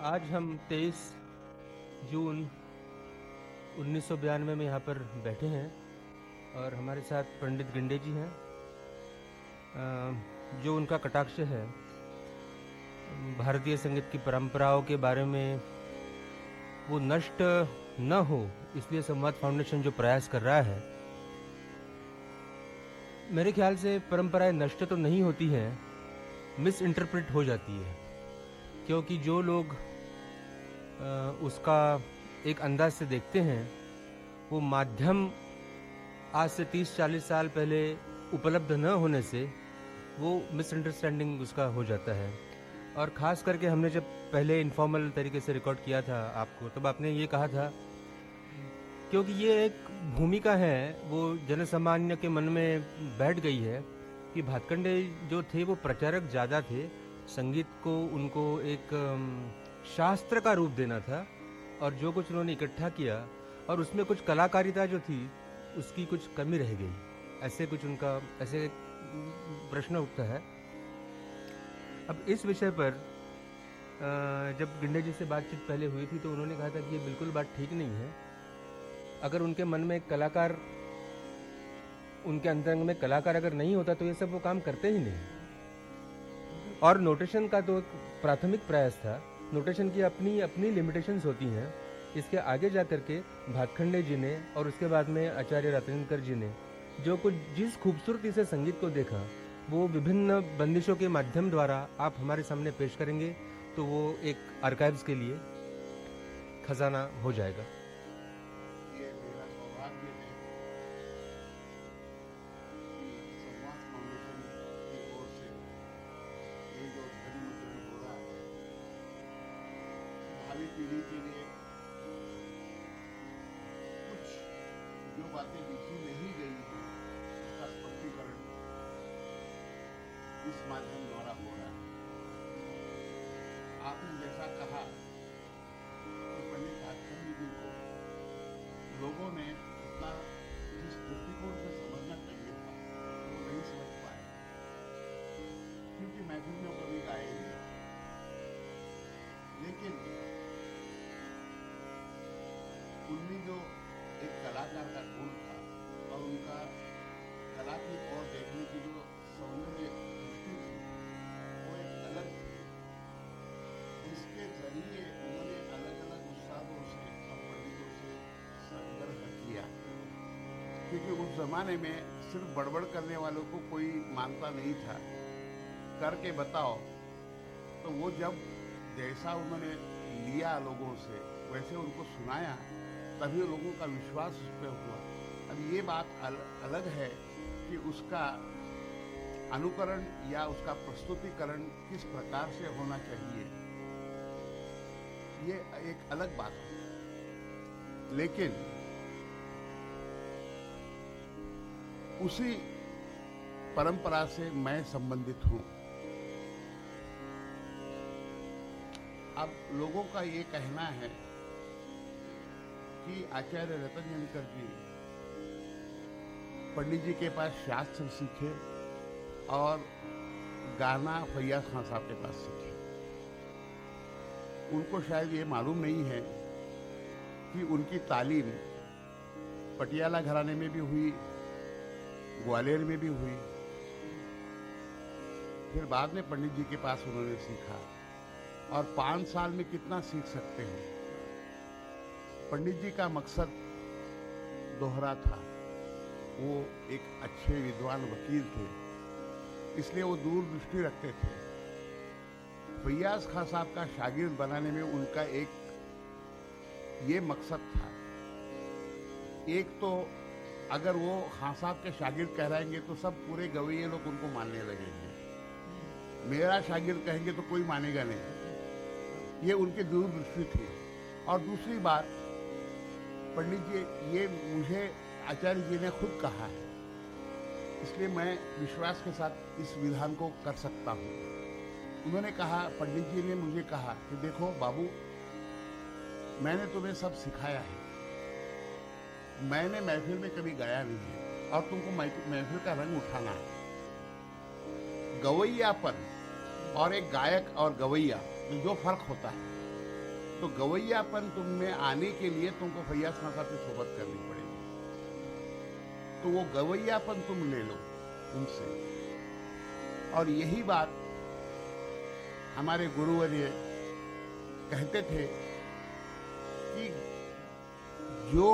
आज हम 23 जून 1992 में यहाँ पर बैठे हैं और हमारे साथ पंडित गिंडे जी हैं। जो उनका कटाक्ष है भारतीय संगीत की परंपराओं के बारे में वो नष्ट न हो, इसलिए संवाद फाउंडेशन जो प्रयास कर रहा है, मेरे ख्याल से परंपराएं नष्ट तो नहीं होती हैं, मिस इंटरप्रेट हो जाती है। क्योंकि जो लोग उसका एक अंदाज से देखते हैं, वो माध्यम आज से 30-40 साल पहले उपलब्ध न होने से वो मिसअंडरस्टैंडिंग उसका हो जाता है। और ख़ास करके हमने जब पहले इनफॉर्मल तरीके से रिकॉर्ड किया था आपको, तब आपने ये कहा था, क्योंकि ये एक भूमिका है वो जनसामान्य के मन में बैठ गई है कि भातखंडे जो थे वो प्रचारक ज़्यादा थे, संगीत को उनको एक शास्त्र का रूप देना था, और जो कुछ उन्होंने इकट्ठा किया और उसमें कुछ कलाकारिता जो थी उसकी कुछ कमी रह गई, ऐसे कुछ उनका ऐसे प्रश्न उठता है। अब इस विषय पर जब गिंडे जी से बातचीत पहले हुई थी तो उन्होंने कहा था कि ये बिल्कुल बात ठीक नहीं है। अगर उनके मन में एक कलाकार, उनके अंतरंग में कलाकार अगर नहीं होता तो ये सब वो काम करते ही नहीं। और नोटेशन का तो एक प्राथमिक प्रयास था। नोटेशन की अपनी अपनी लिमिटेशंस होती हैं। इसके आगे जा करके भातखंडे जी ने और उसके बाद में आचार्य रत्नेंद्र जी ने जो कुछ जिस खूबसूरती से संगीत को देखा, वो विभिन्न बंदिशों के माध्यम द्वारा आप हमारे सामने पेश करेंगे तो वो एक आर्काइव्स के लिए खजाना हो जाएगा। ये मेरा सौभाग्य है कि संवाद फाउंडेशन की ओर से ये जो ध्वनि मुद्रण हो रहा है, भावी पीढ़ी के लिए कुछ जो बातें लिखी नहीं गई हैं उसका स्पष्टीकरण इस माध्यम द्वारा हो रहा है। आपने जैसा कहा कि पंडित भातखंडे जी को लोगों ने उतना जिस दृष्टिकोण से समझना चाहिए था वो नहीं समझ पाए, क्योंकि महफिल में कभी गाए नहीं। लेकिन उनमें जो एक कलाकार का गुण था और उनका कला की ओर देखने की जो सौंदर्य दृष्टि थी, वो एक अलग थी। इसके जरिए उन्होंने अलग अलग उस्तादों से और पंडितों से संग्रह किया, क्योंकि उस जमाने में सिर्फ बड़बड़ करने वालों को कोई मानता नहीं था। करके बताओ, तो वो जब जैसा उन्होंने लिया लोगों से वैसे उनको सुनाया, तभी लोगों का विश्वास उस पर हुआ। अब ये बात अलग है कि उसका अनुकरण या उसका प्रस्तुतिकरण किस प्रकार से होना चाहिए, ये एक अलग बात है। लेकिन उसी परंपरा से मैं संबंधित हूं। अब लोगों का ये कहना है कि आचार्य रत्नेंद्र जी पंडित जी के पास शास्त्र सीखे और गाना फैयाज खान साहब के पास सीखे। उनको शायद ये मालूम नहीं है कि उनकी तालीम पटियाला घराने में भी हुई, ग्वालियर में भी हुई, फिर बाद में पंडित जी के पास उन्होंने सीखा। और 5 साल में कितना सीख सकते हो। पंडित जी का मकसद दोहरा था। वो एक अच्छे विद्वान वकील थे, इसलिए वो दूरदृष्टि रखते थे। फैयाज खान साहब का शागिर्द बनाने में उनका एक ये मकसद था। एक तो अगर वो खान साहब के शागिर्द कहलाएंगे तो सब पूरे गवैये लोग उनको मानने लगेंगे, मेरा शागिर्द कहेंगे तो कोई मानेगा नहीं। ये उनकी दूरदृष्टि थी। और दूसरी बात, पंडित जी, ये मुझे आचार्य जी ने खुद कहा है, इसलिए मैं विश्वास के साथ इस विधान को कर सकता हूँ। उन्होंने कहा, पंडित जी ने मुझे कहा कि देखो बाबू, मैंने तुम्हें सब सिखाया है, मैंने महफिल में कभी गाया नहीं है और तुमको महफिल का रंग उठाना है। गवैयापन और एक गायक और गवैया में जो फर्क होता है तो गवैयापन तुम में आने के लिए तुमको फैयाज खान साहब की सोबत करनी पड़ेगी। तो वो गवैयापन तुम ले लो उनसे। और यही बात हमारे गुरुवर्य कहते थे कि जो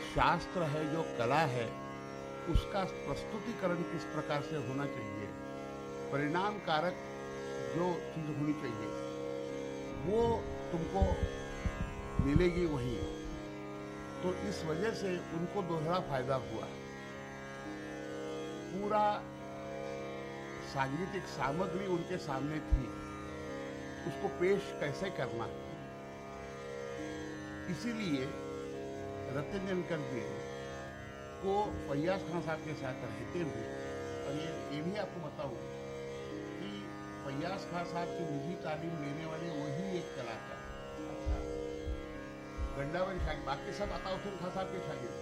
शास्त्र है, जो कला है, उसका प्रस्तुतिकरण किस प्रकार से होना चाहिए, परिणाम कारक जो चीज होनी चाहिए वो तुमको मिलेगी वही। तो इस वजह से उनको दोहरा फायदा हुआ। पूरा सांगीतिक सामग्री उनके सामने थी, उसको पेश कैसे करना है। इसीलिए रतन जनकर जी को फैयाज खान साहब के साथ रहते हुए, और ये भी आपको बताऊं कि फैयाज खान साहब की निजी तालीम लेने वाले वही एक कलाकार, गंडावरी शागिर्द, बाकी सब अताउद्दीन खान साहब के शागिर्द।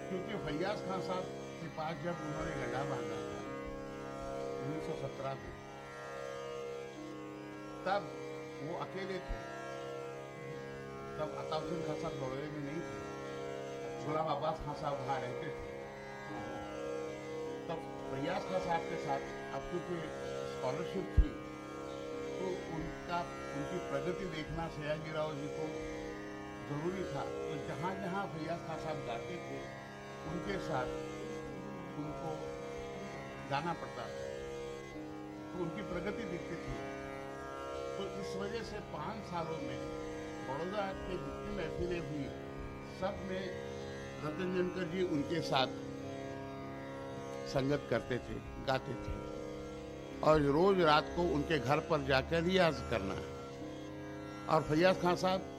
क्योंकि फैयाज खान साहब के पास जब उन्होंने गड्ढा बांधा था 1917 में, तब वो अकेले थे। तब अताउद्दीन खान साहब बड़ौदे में नहीं थे, गुलाम अब्बास खान साहब वहाँ रहते थे। तब फैयाज खान साहब के साथ अब क्योंकि स्कॉलरशिप थी तो उनकी प्रगति देखना सयाजीराव जी को जरूरी था। तो जहाँ जहाँ फैयाज खान साहब गाते थे उनके साथ उनको जाना पड़ता था, तो उनकी प्रगति दिखती थी। तो इस वजह से 5 सालों में बड़ौदा के जितनी महफिलें हुई सब में रतन जनकर जी उनके साथ संगत करते थे, गाते थे, और रोज रात को उनके घर पर जाकर रियाज करना। और फैयाज खान साहब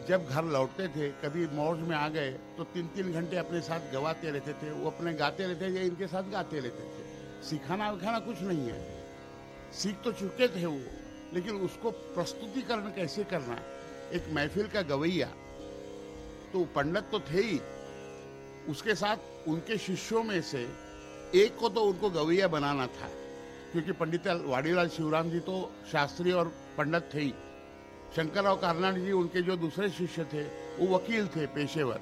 जब घर लौटते थे, कभी मौज में आ गए तो 3-3 घंटे अपने साथ गवाते रहते थे, वो अपने गाते रहते थे, इनके साथ गाते रहते थे। सिखाना विखाना कुछ नहीं है, सीख तो चुके थे वो, लेकिन उसको प्रस्तुतिकरण कैसे करना। एक महफिल का गवैया तो पंडित तो थे ही, उसके साथ उनके शिष्यों में से एक को तो उनको गवैया बनाना था, क्योंकि पंडित वाडीलाल शिवराम जी तो शास्त्री और पंडित थे ही। शंकरराव कारनाड जी उनके जो दूसरे शिष्य थे वो वकील थे पेशेवर,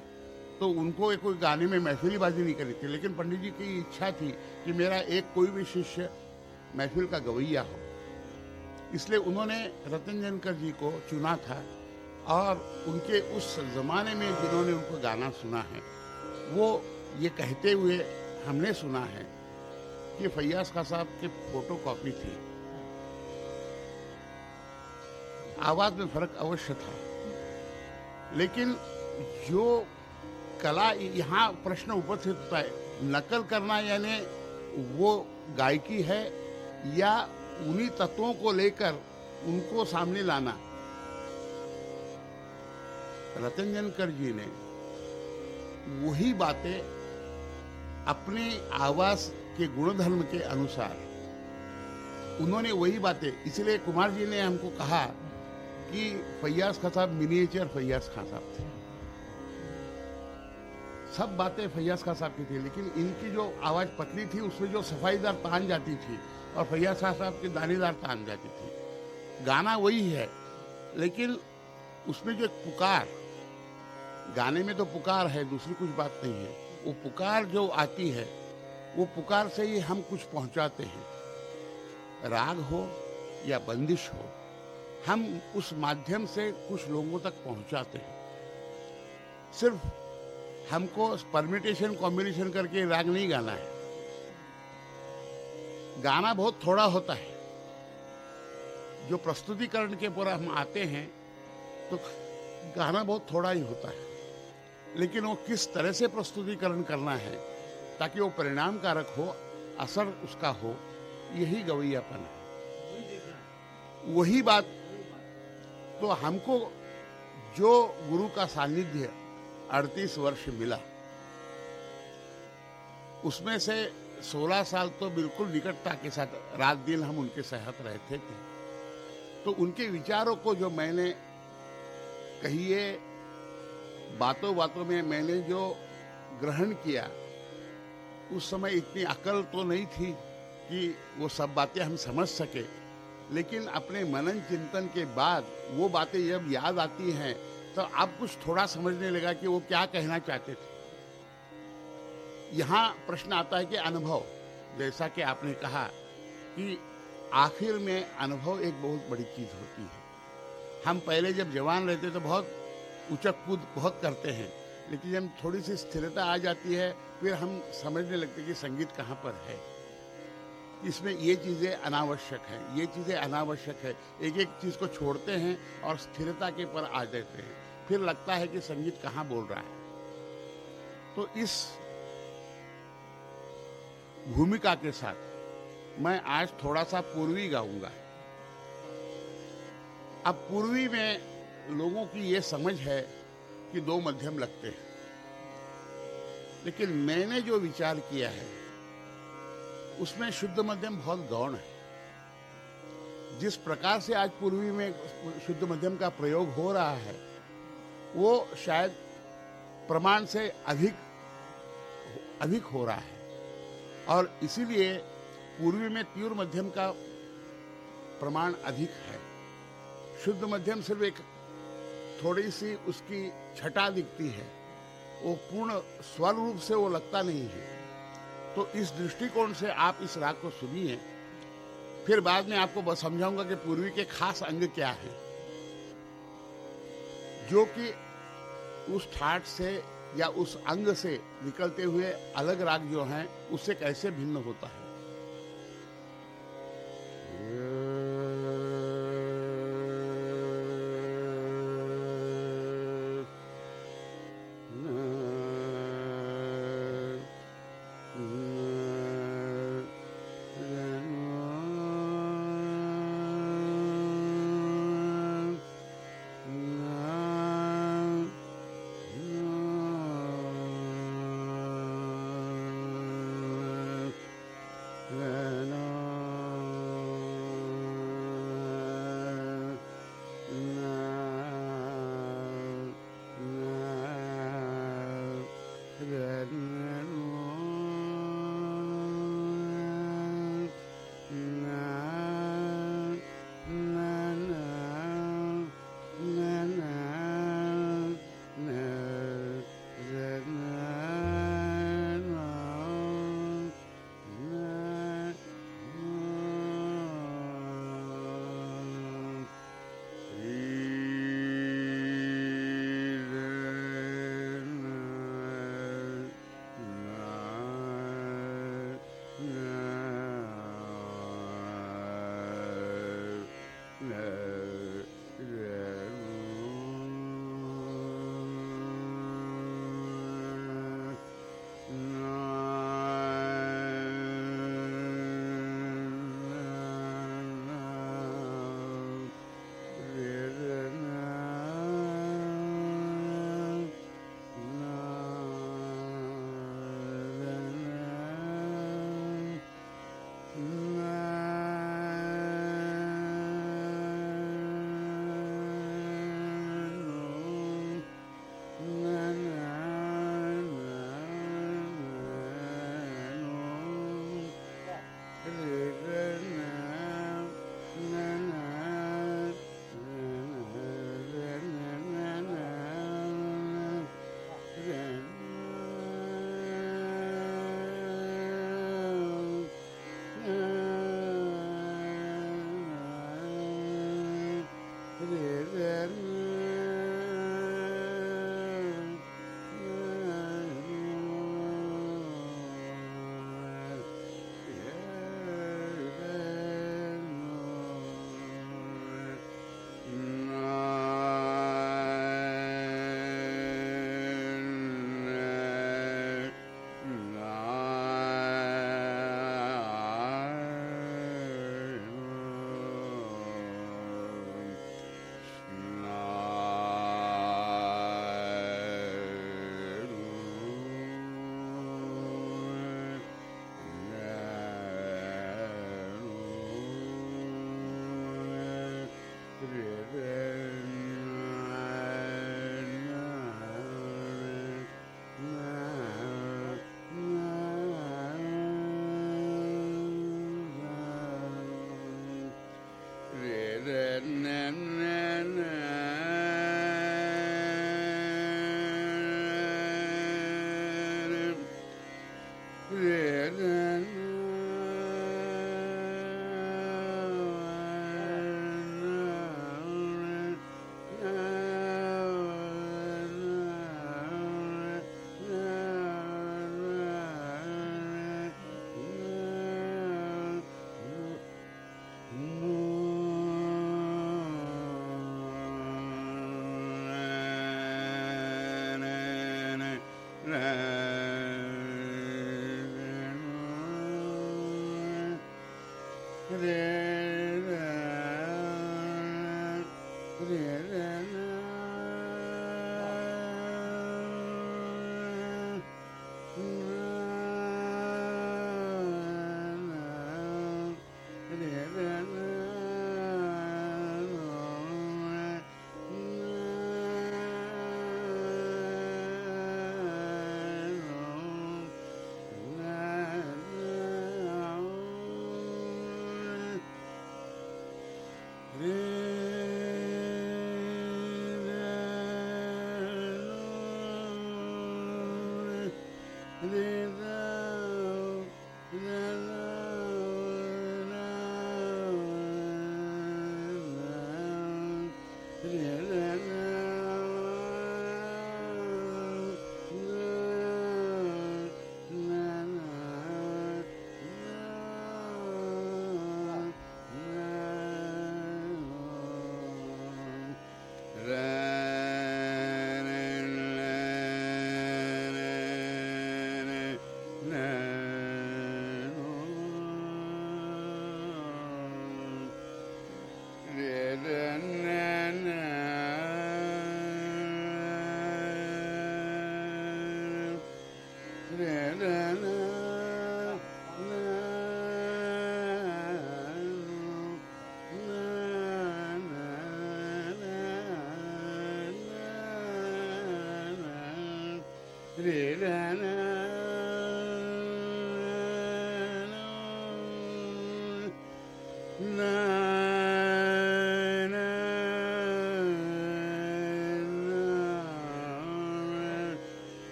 तो उनको कोई गाने में महफिलीबाजी नहीं करी थी। लेकिन पंडित जी की इच्छा थी कि मेरा एक कोई भी शिष्य महफिल का गवैया हो, इसलिए उन्होंने रतन जनकर जी को चुना था। और उनके उस जमाने में जिन्होंने उनको गाना सुना है वो ये कहते हुए हमने सुना है कि फैयाज खान साहब के फोटो कॉपी थी। आवाज में फर्क अवश्य था, लेकिन जो कला यहाँ प्रश्न उपस्थित होता है, नकल करना यानी वो गायकी है या उन्हीं तत्वों को लेकर उनको सामने लाना। रतन जनकर जी ने वही बातें अपनी आवाज के गुणधर्म के अनुसार उन्होंने वही बातें, इसलिए कुमार जी ने हमको कहा कि फैयाज खान साहब मिनिएचर फैयाज खान साहब थे। सब बातें फैयाज खान साहब की थी, लेकिन इनकी जो आवाज पतली थी उसमें जो सफाईदार तान जाती थी और फैयाज खान साहब की दानेदार तान जाती थी। गाना वही है, लेकिन उसमें जो एक पुकार, गाने में तो पुकार है, दूसरी कुछ बात नहीं है। वो पुकार जो आती है वो पुकार से ही हम कुछ पहुंचाते हैं। राग हो या बंदिश हो, हम उस माध्यम से कुछ लोगों तक पहुंचाते हैं। सिर्फ हमको परमिटेशन कॉम्बिनेशन करके राग नहीं गाना है। गाना बहुत थोड़ा होता है। जो प्रस्तुतिकरण के पूरा हम आते हैं तो गाना बहुत थोड़ा ही होता है, लेकिन वो किस तरह से प्रस्तुतिकरण करना है ताकि वो परिणाम कारक हो, असर उसका हो, यही गवैयापन है। वही बात तो हमको जो गुरु का सानिध्य 38 वर्ष मिला, उसमें से 16 साल तो बिल्कुल निकटता के साथ रात दिन हम उनके साथ रहते थे। तो उनके विचारों को जो मैंने कहिए बातों बातों में मैंने जो ग्रहण किया, उस समय इतनी अकल तो नहीं थी कि वो सब बातें हम समझ सके, लेकिन अपने मनन चिंतन के बाद वो बातें जब याद आती हैं तो आप कुछ थोड़ा समझने लगा कि वो क्या कहना चाहते थे। यहाँ प्रश्न आता है कि अनुभव, जैसा कि आपने कहा कि आखिर में अनुभव एक बहुत बड़ी चीज होती है। हम पहले जब जवान रहते तो बहुत उचक कूद बहुत करते हैं, लेकिन जब थोड़ी सी स्थिरता आ जाती है फिर हम समझने लगते हैं कि संगीत कहाँ पर है, इसमें ये चीज़ें अनावश्यक है, ये चीज़ें अनावश्यक है। एक एक चीज़ को छोड़ते हैं और स्थिरता के पर आ जाते हैं, फिर लगता है कि संगीत कहाँ बोल रहा है। तो इस भूमिका के साथ मैं आज थोड़ा सा पूर्वी गाऊंगा। अब पूर्वी में लोगों की ये समझ है कि दो मध्यम लगते हैं, लेकिन मैंने जो विचार किया है उसमें शुद्ध मध्यम बहुत गौण है। जिस प्रकार से आज पूर्वी में शुद्ध मध्यम का प्रयोग हो रहा है वो शायद प्रमाण से अधिक हो रहा है, और इसीलिए पूर्वी में तीव्र मध्यम का प्रमाण अधिक है। शुद्ध मध्यम सिर्फ एक थोड़ी सी उसकी छटा दिखती है, वो पूर्ण स्वर रूप से वो लगता नहीं है। तो इस दृष्टिकोण से आप इस राग को सुनिए, फिर बाद में आपको बस समझाऊंगा कि पूर्वी के खास अंग क्या है, जो कि उस ठाट से या उस अंग से निकलते हुए अलग राग जो हैं उससे कैसे भिन्न होता है।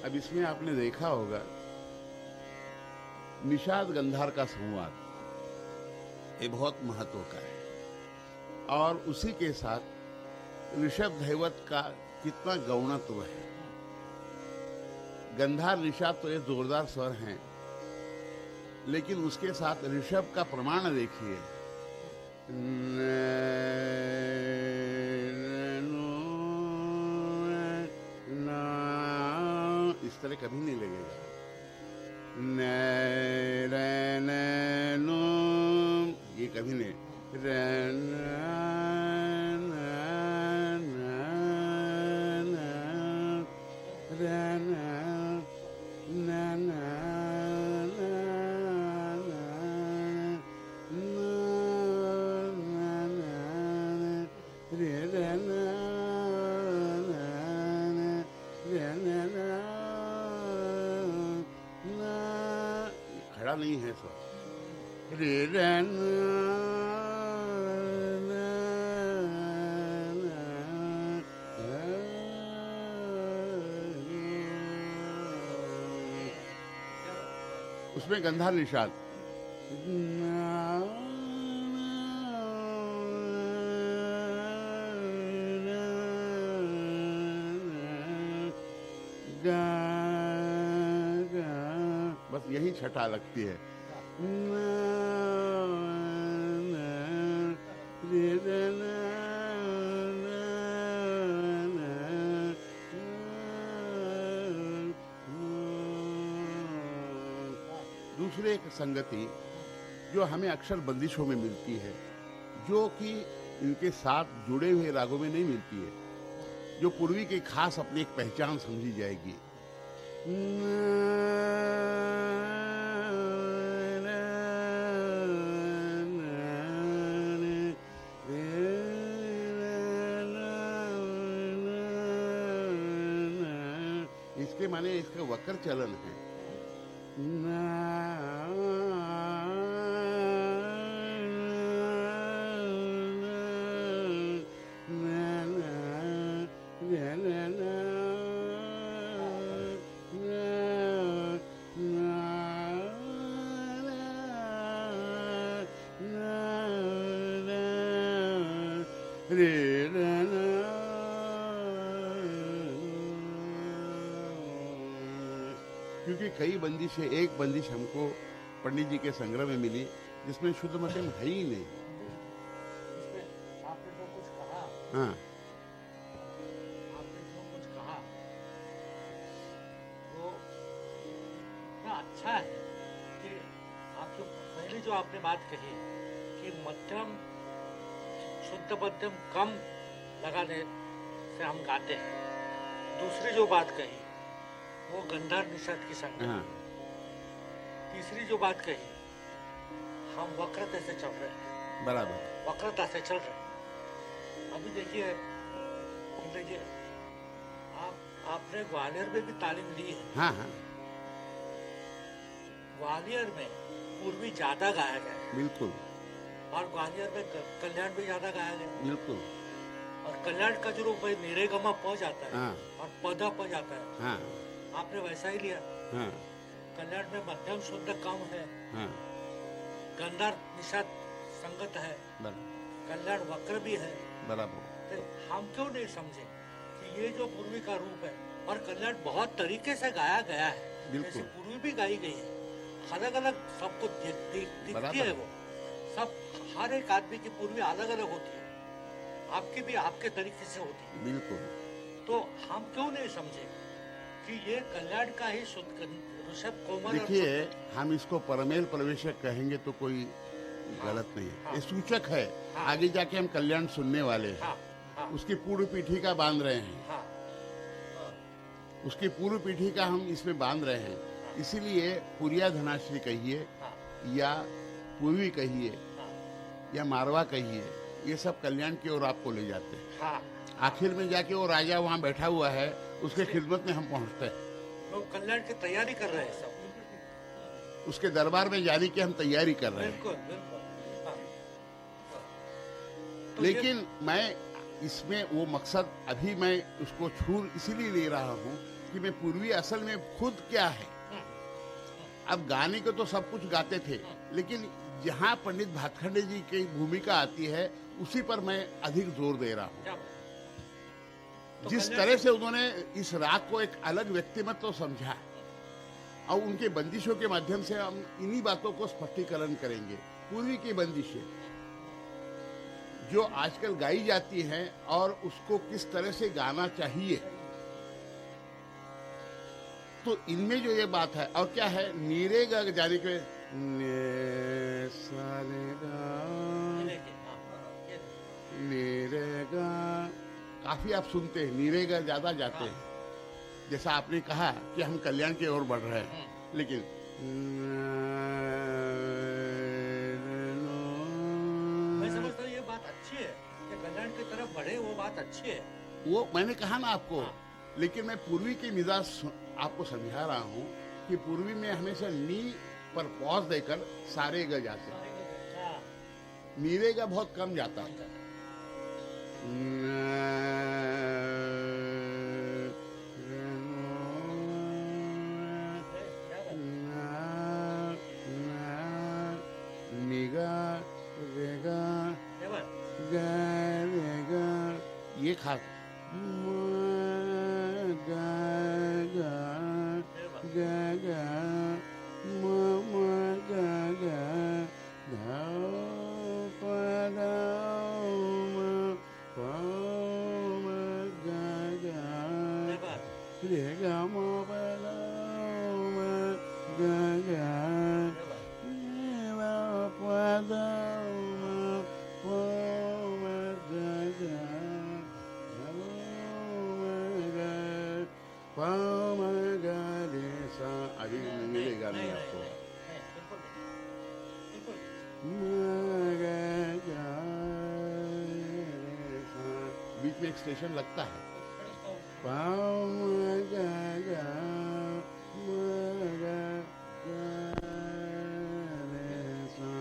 अब इसमें आपने देखा होगा निषाद गंधार का संवाद ये बहुत महत्व का है, और उसी के साथ ऋषभ धैवत का कितना गौणत्व है। गंधार ऋषभ तो ये जोरदार स्वर हैं, लेकिन उसके साथ ऋषभ का प्रमाण देखिए। इस तरह कभी नहीं लगेगा। ये कभी नहीं। खड़ा नहीं है सो उसमें गंधार निषाद बस यही छटा लगती है। दूसरे एक संगति जो हमें अक्सर बंदिशों में मिलती है, जो कि इनके साथ जुड़े हुए रागों में नहीं मिलती है, जो पूर्वी की खास अपनी एक पहचान समझी जाएगी। इसके माने इसका वक्र चलन है। क्योंकि कई बंदिश है, एक बंदिश हमको पंडित जी के संग्रह में मिली जिसमें शुद्ध मध्यम है ही नहीं। आपने जो कुछ कहा, हाँ, आपने जो कुछ कहा वो इतना अच्छा है कि आप जो पहले जो आपने बात कही कि मध्यम शुद्ध मध्यम कम लगाने से हम गाते हैं। दूसरी जो बात कही वो गंधार निषाद की संगत। हाँ तीसरी जो बात कही हम वक्रता से चल रहे हैं, बराबर। वक्रता से चल रहे हैं। अभी देखिए आपने ग्वालियर में भी तालीम ली है। हाँ हाँ ग्वालियर में पूर्वी ज्यादा गाया गया है बिल्कुल और ग्वालियर में कल्याण भी ज्यादा गाया गया है। बिल्कुल। और कल्याण का जो रूप भाई नीरे गमा प जाता है हाँ और पदा प जाता है, हाँ आपने वैसा ही लिया। हाँ कल्याण में मध्यम शुद्ध कम है, हाँ गंधार निषाद संगत है, बराबर कल्याण वक्र भी है। बराबर। तो हम क्यों नहीं समझे कि ये जो पूर्वी का रूप है और कल्याण बहुत तरीके से गाया गया है, बिल्कुल। जैसे पूर्वी भी गाई गई है, अलग अलग सबको दिखती बराबर। है। वो सब हर एक आदमी की पूर्वी अलग अलग होती है, आपकी भी आपके तरीके से होती है। बिल्कुल। तो हम क्यों नहीं समझे कि ये कल्याण का ही शुद्ध ऋषभ कोमल। देखिए हम इसको परमेल प्रवेशक कहेंगे तो कोई गलत नहीं है, ये सूचक है। हाँ। आगे जाके हम कल्याण सुनने वाले हैं। हाँ हाँ उसकी पूर्व पीठी का बांध रहे हैं, हाँ उसकी पूर्व पीठी का हम इसमें बांध रहे हैं। इसीलिए पुरिया धनाश्री कहिए हाँ या पूर्वी कहिए हाँ या मारवा कहिए, ये सब कल्याण की ओर आपको ले जाते हैं। हाँ। आखिर में जाके वो राजा वहाँ बैठा हुआ है, उसके खिदमत में हम पहुँचते हैं। लोग कल्याण की तैयारी कर रहे हैं सब। उसके दरबार में जाने की हम तैयारी कर रहे हैं। बिल्कुल बिल्कुल। हाँ। तो लेकिन मैं इसमें वो मकसद अभी मैं उसको छूर इसीलिए ले रहा हूँ कि मैं पूर्वी असल में खुद क्या है। अब गाने को तो सब कुछ गाते थे, लेकिन जहाँ पंडित भातखंडे जी की भूमिका आती है उसी पर मैं अधिक जोर दे रहा हूँ। क्या तो जिस कल्याण- तरह से उन्होंने इस राग को एक अलग व्यक्तिमत्व समझा और उनके बंदिशों के माध्यम से हम इन्हीं बातों को स्पष्टीकरण करेंगे। पूर्वी की बंदिशें जो आजकल गाई जाती हैं और उसको किस तरह से गाना चाहिए, तो इनमें जो ये बात है। और क्या है, नीरे गा जाने के ने सा रे गा, ये देखिए, हाँ, ये देखिए। नीरे गा काफी आप सुनते हैं, नीरे गा ज्यादा जाते हैं। जैसा आपने कहा कि हम कल्याण की ओर बढ़ रहे हैं, लेकिन मैं समझता हूँ ये बात अच्छी है कि कल्याण की तरफ बढ़े, वो बात अच्छी है। वो मैंने कहा ना आपको। हाँ। लेकिन मैं पूर्वी की मिजाज आपको समझा रहा हूँ कि पूर्वी में हमेशा नी पर पॉज देकर सारे ग जाते हैं, हाँ, नीरे का बहुत कम जाता है। क्या बात? निगा रेगा क्या बात? गा रेगा ये खा गा गा क्या बात? गा गा म गा गा धा प धा म प म गा गा क्या बात? रे गा म प धा म गा गा क्या बात? रे वा प धा म प म गा गा धा म गा प म गा रे सा। अभी मिलेगा नहीं आपको। नहीं, बिल्कुल नहीं, बिल्कुल नहीं। म गा गा रे सा। बीच में एक स्टेशन लगता है। प म गा गा म गा गा रे सा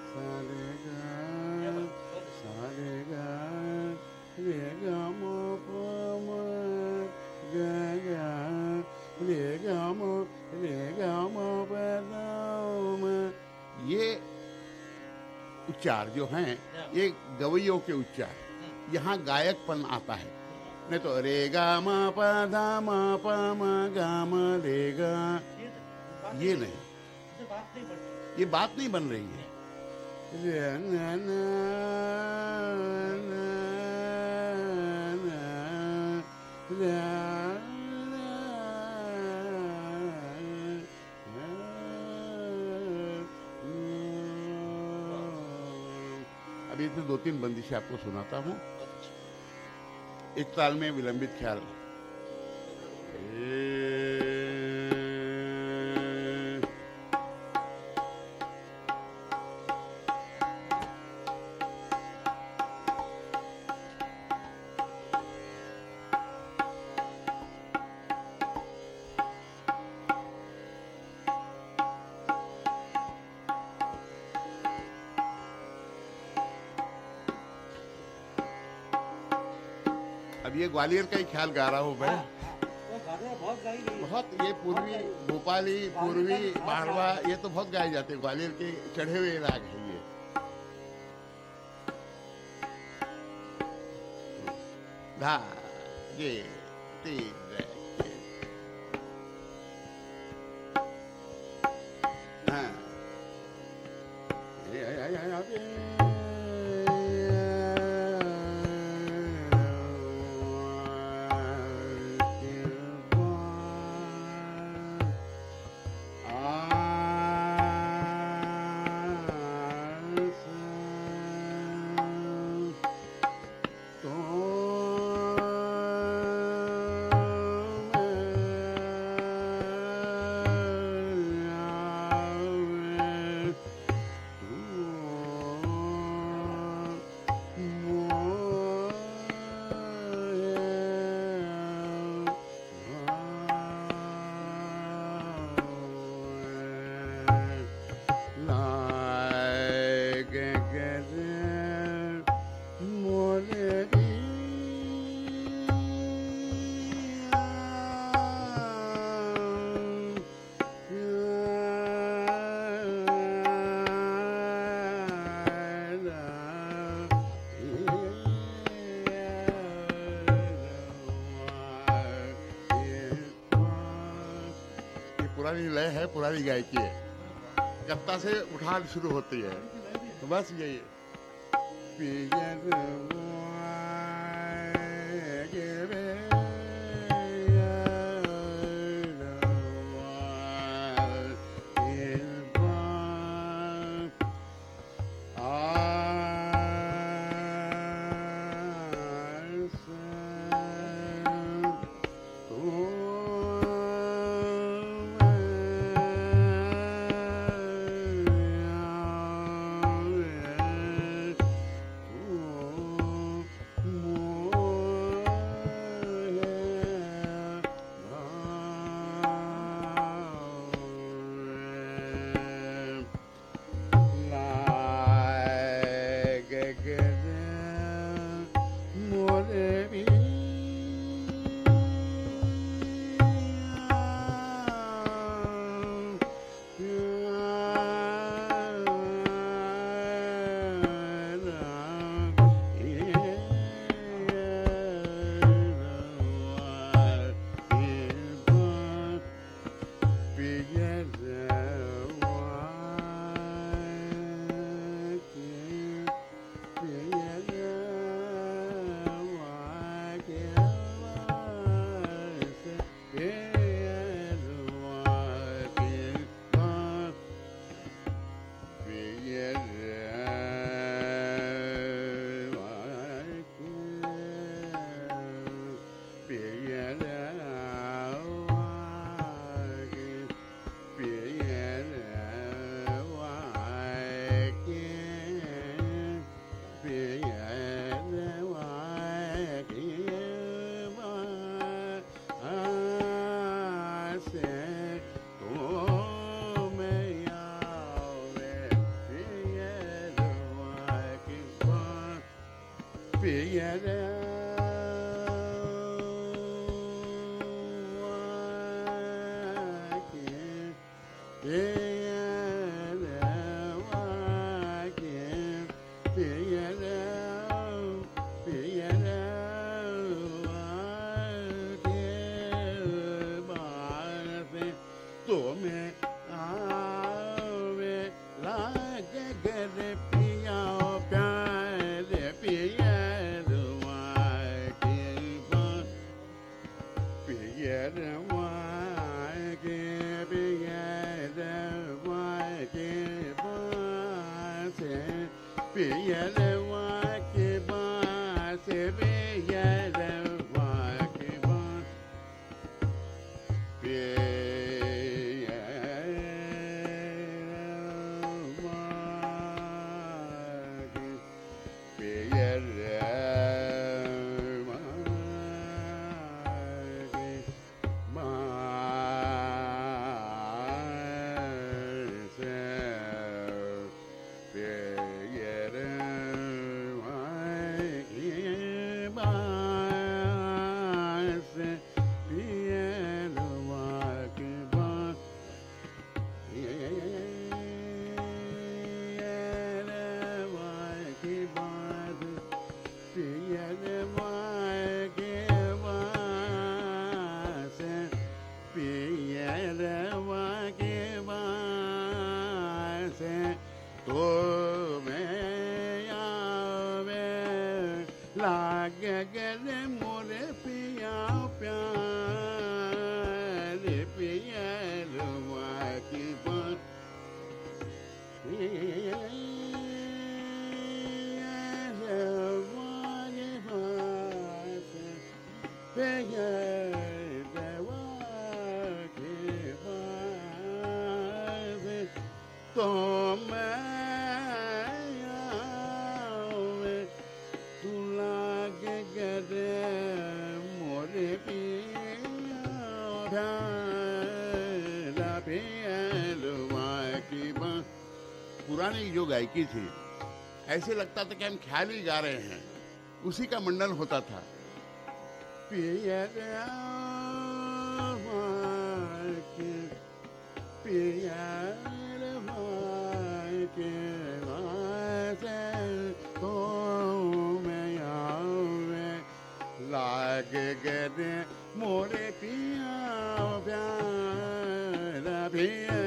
सा रे गा क्या बात? बहुत अच्छा। सा रे गा रे गा म प म गा गा रे गा म प धा म। ये उच्चार जो हैं ये गवैयों के उच्चार, यहाँ गायकपन आता है। नहीं तो रे गा म प धा म प म गा म रे गा, ये नहीं, इससे बात नहीं बढ़ती। ये बात नहीं बन रही है। रे ना ना ना ना रा अभी इसमें 2-3 बंदिशें आपको सुनाता हूँ। एक ताल में विलंबित ख्याल। अब ये ग्वालियर का ही ख्याल गा रहा हूँ मैं। वो गाना बहुत गाई गई। बहुत ये पूर्वी भोपाली, पूर्वी मारवा, ये तो बहुत गाए जाते हैं। ग्वालियर के चढ़े हुए राग है ये। धा गे तीन रे हाँ पुरानी लय है, पुरानी गायकी है। कत्ता से उठान शुरू होती है, तो बस यही है। लाग गले मोरे पिया प्यारे पिया की बात तो मैं तू लागे गरे मोरे पिया की बात। पुरानी जो गायकी थी ऐसे लगता था कि हम ख्याल ही गा रहे हैं, उसी का मंडन होता था। पिया पिया के तो मैं लाग गए मोरे पिया प्यारा पिया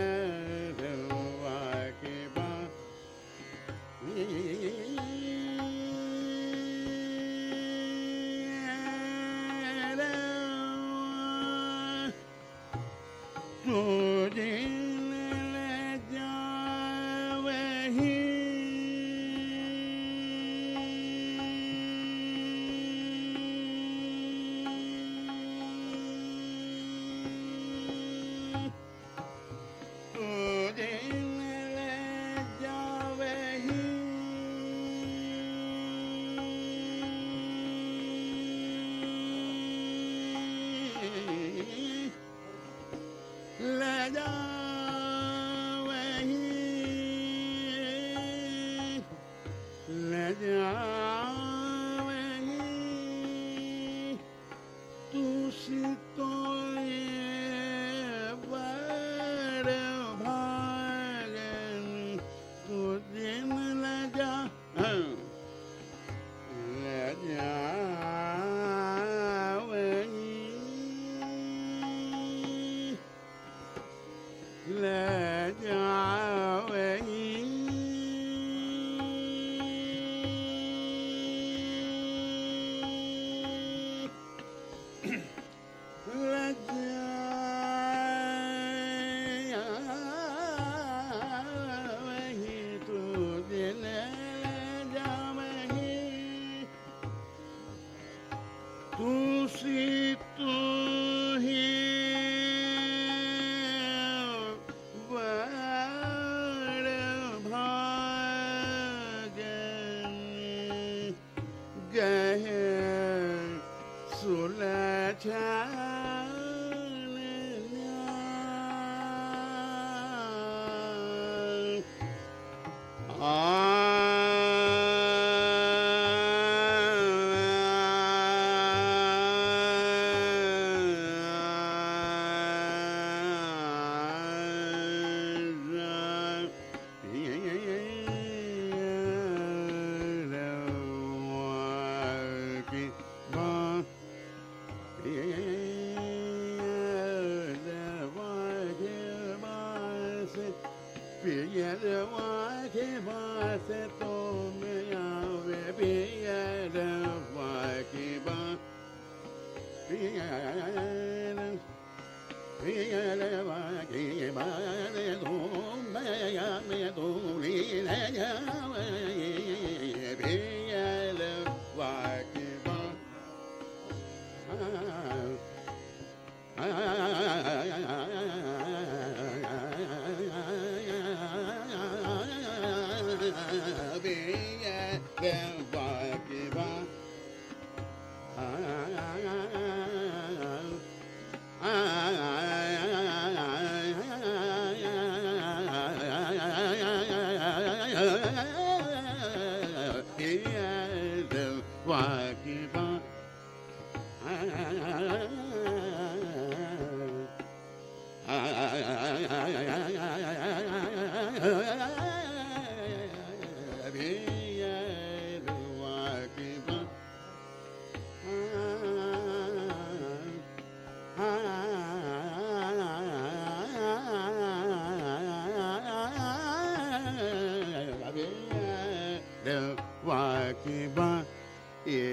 के बात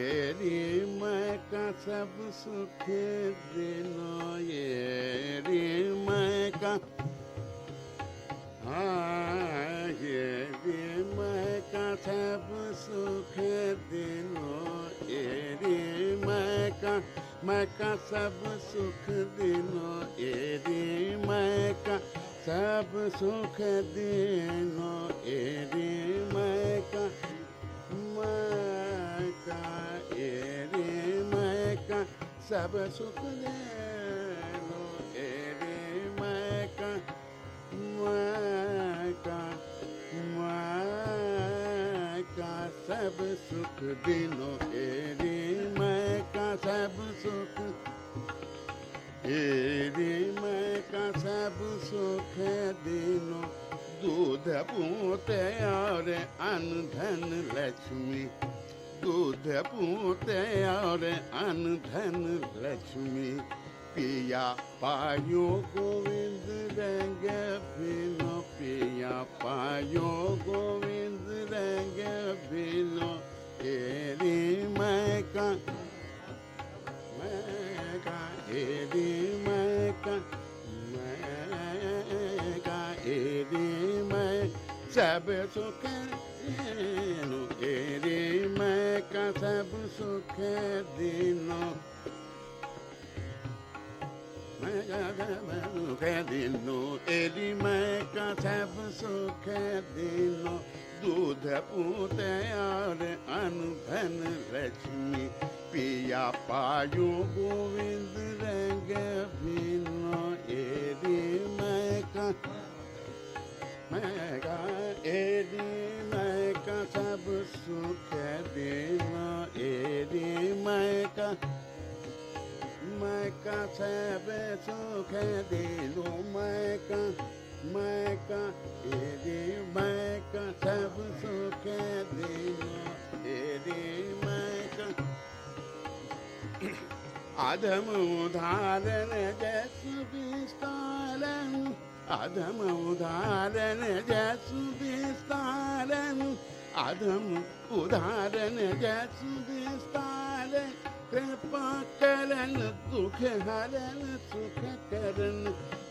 ये मैं का सब सुख दिनो ये मैं का ये मैं का सब सुख दिनो ये मैं का सब सुख दिनो ये मैं का सब सुख दिनो ये मैं का सब सुख देनो एरे मैं का सब सुख दिनो एरे मैं का सब सुख एरे मैं का सब सुख दिनो दूध पूते और अन्न धन लक्ष्मी दूध पूते और अन्न धन लक्ष्मी पिया पायो गोविंद रंग बिनो पिया पायो गोविंद रंग बिनो एरी मैं का एरी मैं का एरी मैं सब सुख एरी मैं का सब सुख दिनो मैं का सुख दिनो एरी मैं का सब सुख दिनो दूध पूते और अन्न धन लक्ष्मी पिया पायो गोविंद रंग बिनो एरी मैं का एरी मैं का सब सुख देना एरी मैं का सब सुख देनो मैं का एरी मैं का सब सुख देनो एरी मैं का अधम उदाहरण जैसु विस्तारन अधम उदाहरण जैसु विस्तारन अधम उदाहरण जैसु विस्तारन कृपा करन दुख हरन सुख करन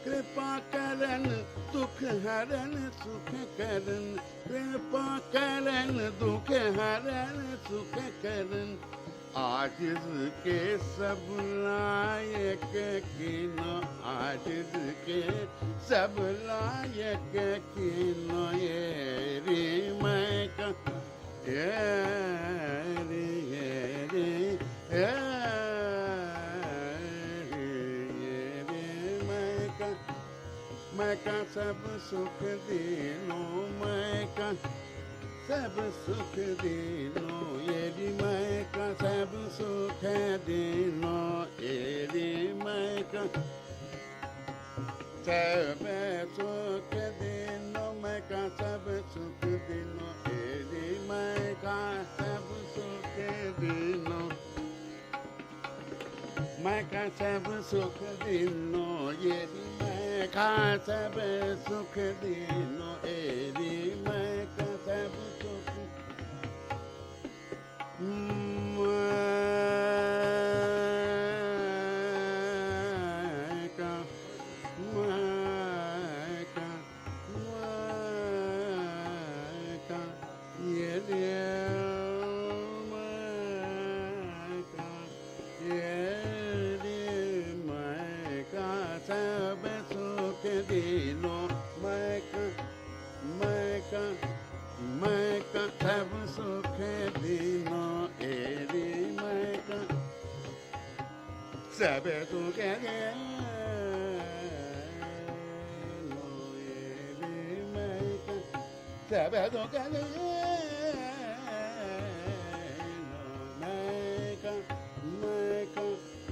कृपा करन दुख हरन सुख करन कृपा करन दुख हरन सुख करन आजिज़ के सब लायक कीनो आजिज़ के सब लायक कीनो ये रे मैं का ये मैं का सब सुख देनो मैं का सब सुख देनो एरी मैं का सब सुख देनो एरी मैं का सब सुख देनो मैं का सब सुख देनो एरी मैं का सब सुख देनो मैं का सब सुख देनो एरी मैं का सब सुख देनो एरी मैं का सब सुख मैं का सब सुख दिनो एरी मैं का सब सुख दिनो एरी मैं का सब सुख दिनो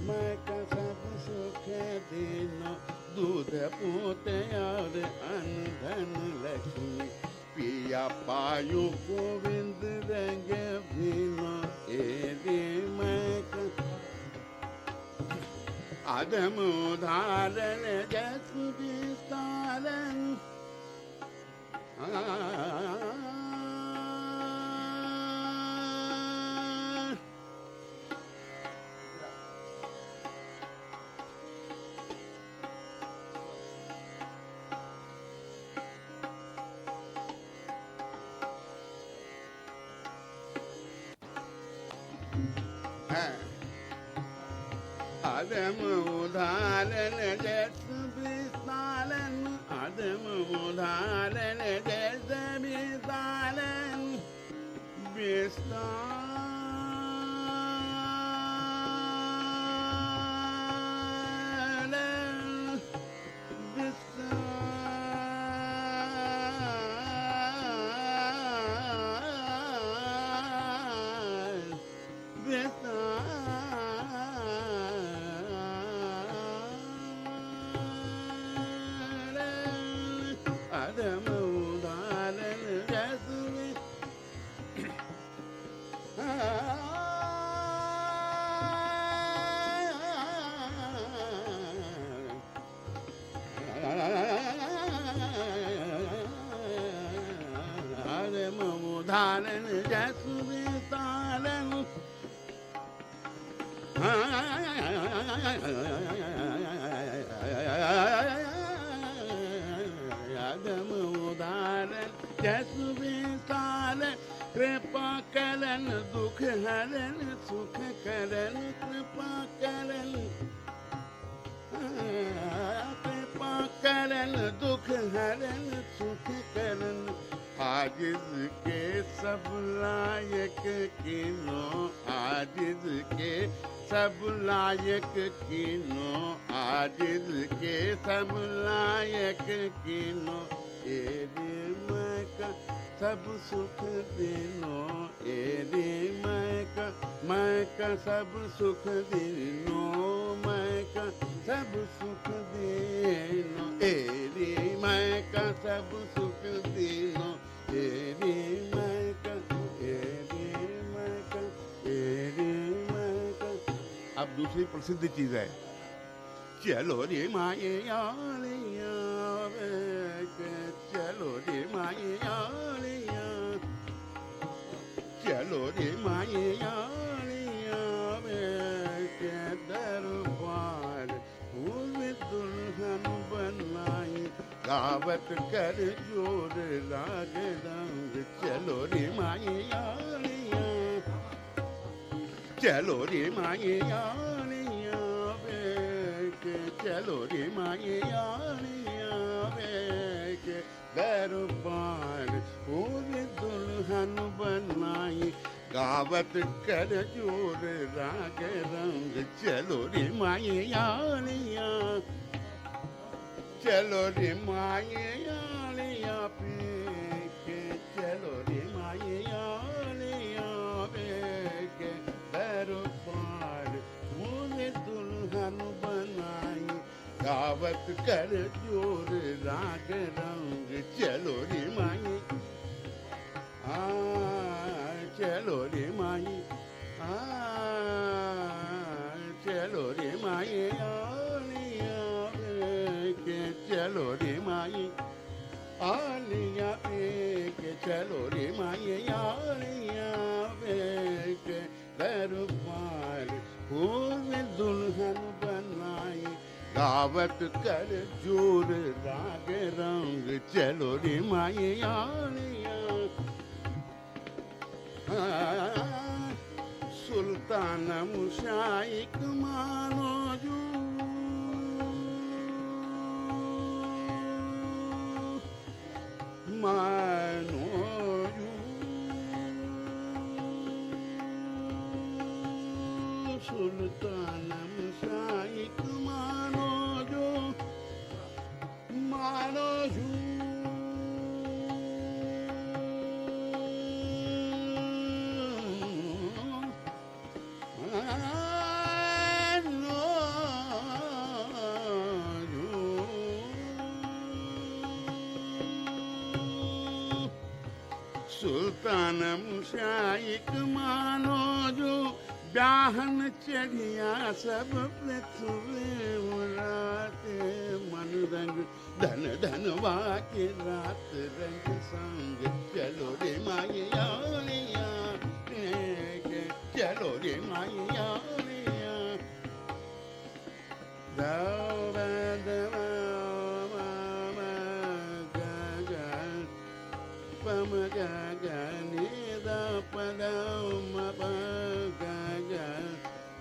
मैं का सब सुख दिनो दूध पूते और अन्न धन लक्ष्मी पिया पायो गोविंद रंग भीनो एरी मैं का अधम उदाहरण जैसु विस्तारन अदम उदाहरण जैसे विशालन, अदम उदाहरण जैसे विशालन, धारण जसुवे तालन, अदम उदाहरण जसुवे तालन, कृपा करन दुख हरन सुख करन, कृपा करन, कृपा करन दुख हरन सुख करन, आजिज के सब लायक कीनो, आजिज के सब लायक कीनो, आजिज के सब लायक कीनो, एरे मैं सब सुख देनो, एरे मैं सब सुख देनो, मैं सब सुख देनो, एरे मैं सब सुख देनो, एरे मैं अब दूसरी प्रसिद्ध चीज है, चलो रे माये यारिया, चलो रे माये यारिया, चलो रे माये यारिया, के दरबार पूरे दुल्हन बनाई, गावत कर जोर राग रंग, चलो रे माये यारिया, चलो रे माये यारिया, चलो रे माये यारिया, के दरबार पूरे दुल्हन बनाई, गावत कर जोर राग रंग, चलो रे माये यारिया, चलो रे माये यारिया, के चलो रे माये यारिया, के दरबार पूरे दुल्हन बनाई, गावत कर जोर राग रंग, चलो रे माये, चलो रे माये, चलो रे माये यारिया, के चलो रे माये आलिया, के चलो रे माये यारिया, के दरबार पूरे दुल्हन बनाई, गावत कर जोर राग रंग, चलो रे माये यारिया, सुल्तान मुशाइक मानो जू, मानो जू, सुल्तान मुशाइक मानो जो, मानो जू, सुल्तान मुशाइक मानो जो, ब्याहन चढ़िया सब पृथ्वी मुराते, मन रंग धन धनवा के रात रंग संग, चलो रे माये यारिया, चलो रे माये यारिया, पम गा गा नि दा प दा म प गा गा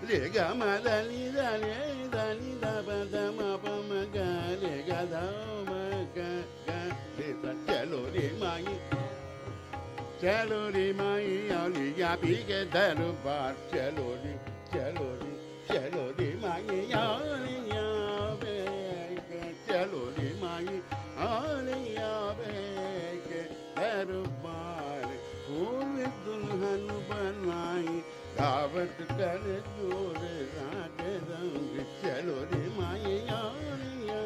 रे ग म దని దని దని ద ప ద మ ప మ గ రే గ ధ మ గ గ రే ద చలో రే మాయి चलो रे माई औलिया पी के दरबार चलो रे माई औलिया के चलो रे माई औलिया के दरबार फूल दुल्हन बनवाई दावत कर जोर राग रंग चलो रे माई औलिया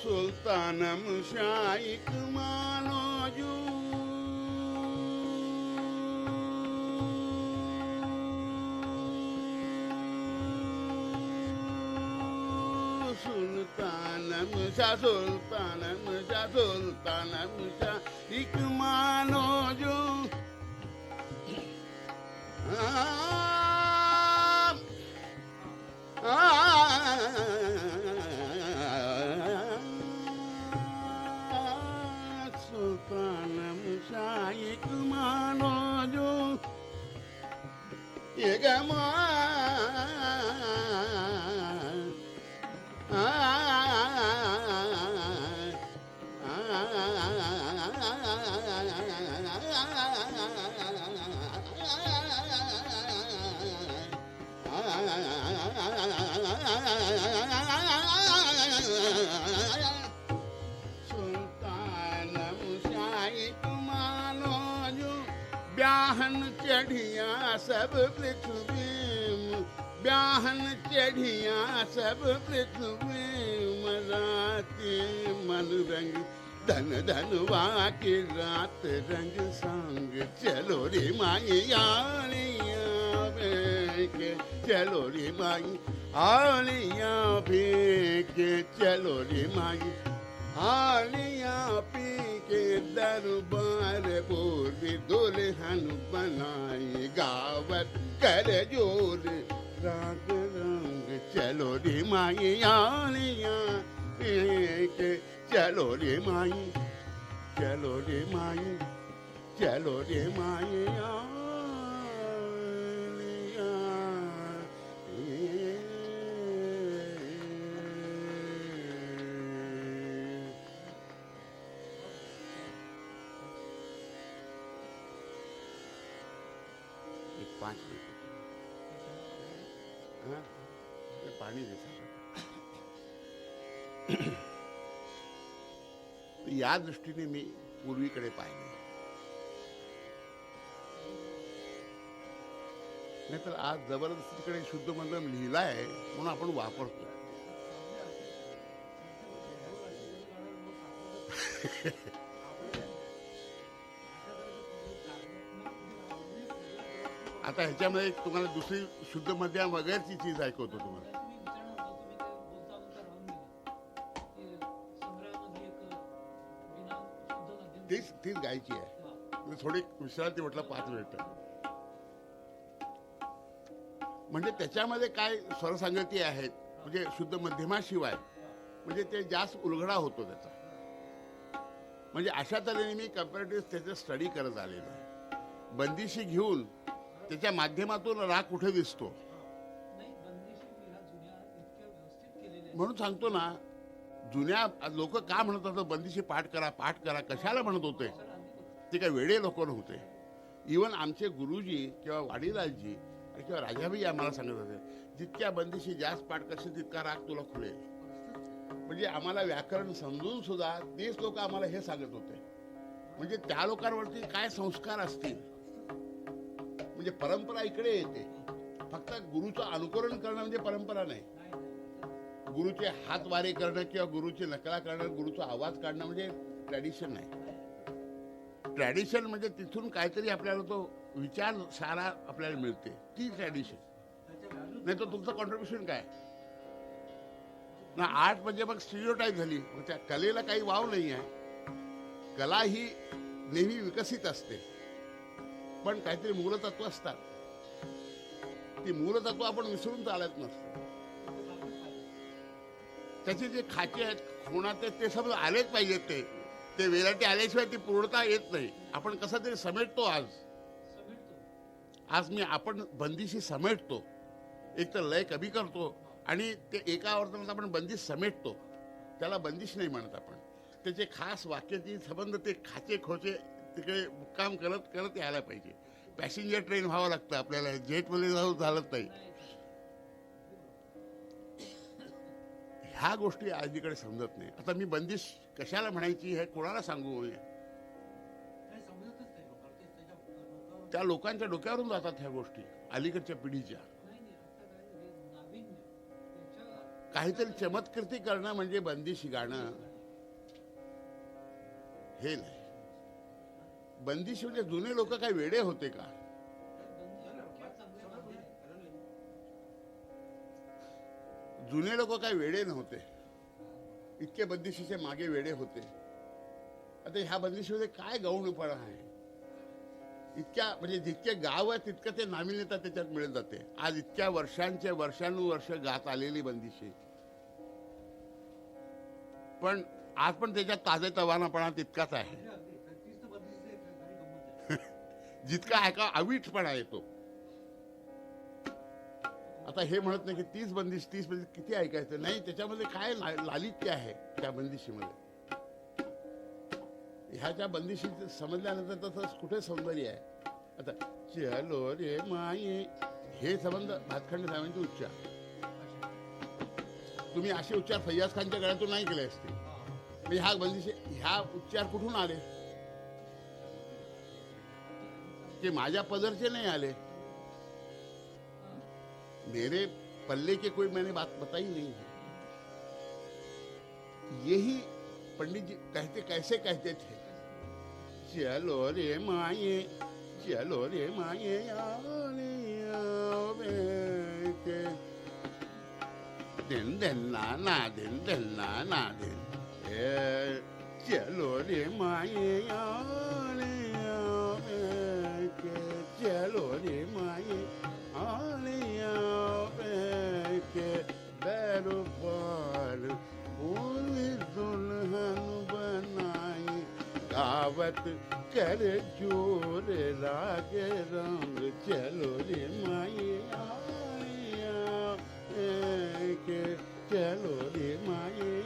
सुल्तानम शाइक मानो जू सुल्तानम शाइक मानो जू सुल्तानम शाइक मानो जो ये गमा ब्याहन चढ़िया सब पृथ्वी ब्याहन चढ़िया सब पृथ्वी मराती मन रंग धन धनवा की रात रंग संग चलो रे माई आलिया के चलो रे माई आलिया के चलो रे माई आलिया पी के दरबार पूर्वी दुल्हन बनाई गावत कर जोर राग रंग चलो रे माई आलिया पी के चलो रे माई चलो रे माई चलो रे माई पानी दे या दृष्टीने मी पूर्वीकडे पाहिले नाहीतर आज जबरदस्तीकडे शुद्ध मंत्र लिहिलाय म्हणून आपण वापरतो. आता ह्याच्यामध्ये तुम्हाला दुसरी शुद्ध मध्या वगैरेची चीज ऐकवतो तुम्हाला. तीच गायची आहे. थोडी विश्रांती म्हटलं 5 मिनिटं. म्हणजे त्याच्यामध्ये काय स्वरसंगती आहेत म्हणजे शुद्ध मध्यमाशिवाय म्हणजे ते जास्त उलगडा होतो त्याचा. म्हणजे अशा तऱ्हेने मी कंपॅरेटिव्ह त्याचं स्टडी करत आलेलो आहे. बंदिशी घेऊन त्याच्या माध्यमातून राग कुठे दिसतो म्हणून सांगतो ना. जुन्या लोक का म्हणत होतं बंदिशी पाठ करा कशाला म्हणत होते. ते काय वेडे लोक नव्हते. इवन आमचे गुरुजी किंवा वाडीलालजी किंवा राजाभाई आम्हाला सांगत होते जितक्या बंदिशी जास्त पाठ करशील तितका राग तुला खुलेल. म्हणजे आम्हाला व्याकरण समजून सुद्धा तेच लोक आम्हाला हे सांगत होते. म्हणजे त्या लोकांवरती काय संस्कार असतील. म्हणजे परंपरा इकडे येते. फक्त गुरुचं अनुकरण करणं म्हणजे परंपरा नाही. गुरुचे हात वारे करणं किंवा गुरुची नकला करणं गुरुचा आवाज काढणं म्हणजे ट्रॅडिशन नाही. ट्रॅडिशन म्हणजे तिथून काहीतरी आपल्याला तो विचारधारा आपल्याला मिळते ती ट्रॅडिशन. नाही तर तुमचं कॉन्ट्रीब्युशन काय ना. आर्ट म्हणजे मग स्टिरियोटाईप झाली. मग त्या कलेला काही वाव नाही आहे. कला ही नेहमी विकसित असते पण काहीतरी मूलतत्व असतात. ती मूलतत्व आपण विसरून चालत नसतो. त्याचे जे खाचे आहेत खुणात आहेत ते समजा आलेच पाहिजेत. ते वेरायटी आल्याशिवाय ती पूर्णता येत नाही. आपण कसं तरी समेटतो आज आज आपण बंदिशी समेटतो, एक तर लय कमी करतो आणि ते एका आवर्तनात आपण बंदिश समेटतो, त्याला बंदिश नाही म्हणत आपण. त्याचे खास वाक्याची संबंध ते खाचे खोचे तिकडे मुक्काम करत करत यायला पाहिजे. पॅसेंजर ट्रेन व्हावं लागतं आपल्याला, जेटमध्ये जाऊ झालंच नाही. ह्या गोष्टी आजीकडे समजत नाही. आता मी बंदिश कशाला म्हणायची हे कोणाला सांगू? त्या लोकांच्या डोक्यावरून जातात ह्या गोष्टी, अलीकडच्या पिढीच्या. काहीतरी चमत्कृती करणं म्हणजे बंदिशी गाणं हे नाही. बंदिशी म्हणजे जुने लोक काय वेडे होते का? जुने लोक काय वेडे नव्हते, इतके बंदिशीचे मागे वेडे होते. आता ह्या बंदिशीमध्ये काय गौणपणा आहे? इतक्या म्हणजे जितके गाव आहे तितकं ते नाविन्यता त्याच्यात मिळत जाते. आज इतक्या वर्षांचे वर्षानुवर्ष गात आलेली बंदिशी, पण आज पण त्याच्यात ताजे तवानापणा तितकाच आहे. जितका ऐका अवीटपणा येतो. आता हे म्हणत नाही की 30 बंदिश किती ऐकायचं नाही, त्याच्यामध्ये काय लालित्य आहे त्या बंदिशीमध्ये. ह्याच्या बंदिशी समजल्यानंतर तसं कुठे सौंदर्य आहे? आता चलो रे माये हे संबंध भातखंड साहेबांचे उच्चार, तुम्ही असे उच्चार फैयाज खानच्या गळ्यातून नाही केले असते. ह्या बंदिशी ह्या उच्चार कुठून आले? ते माझ्या पदरचे नहीं आले. मेरे पल्ले के कोई मैंने बात बताई नहीं है. यही पंडित जी कहते कैसे कहते थे, चलो रे माये चलो रे माये दिन दिन ना दिन चलो रे माये चलो रे माये के दरबार दुल्हन बनाई, गावत कर जोर राग रंग, चलो रे माये के चलो रे माये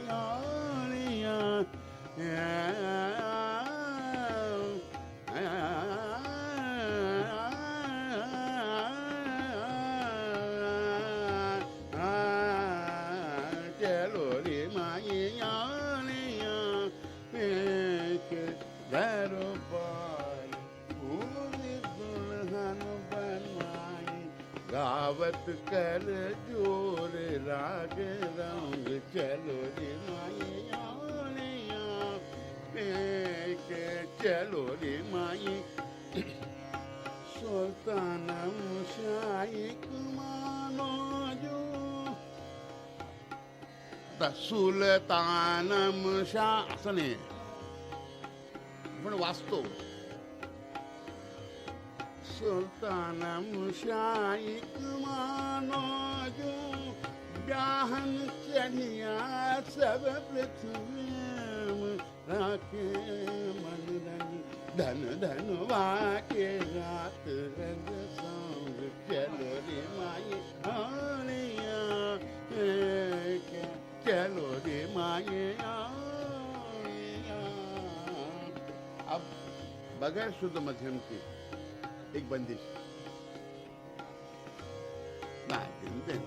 गावत कर जोर राग रंग, चलो रे माये के चलो रे माये. सुल्तानम शाइक मानो जो, सुलतानम शाह असं नाही पण वाचतो. सुल्तानम शाइक मानो जो, ब्याहन चढ़िया सब पृथ्वी राखे मन रंग, धन धन वाके रात रंग संग, चलो रे माये चलो रे माये. अब बगैर शुद्ध मध्यम की एक बंदिश ना दिन दिन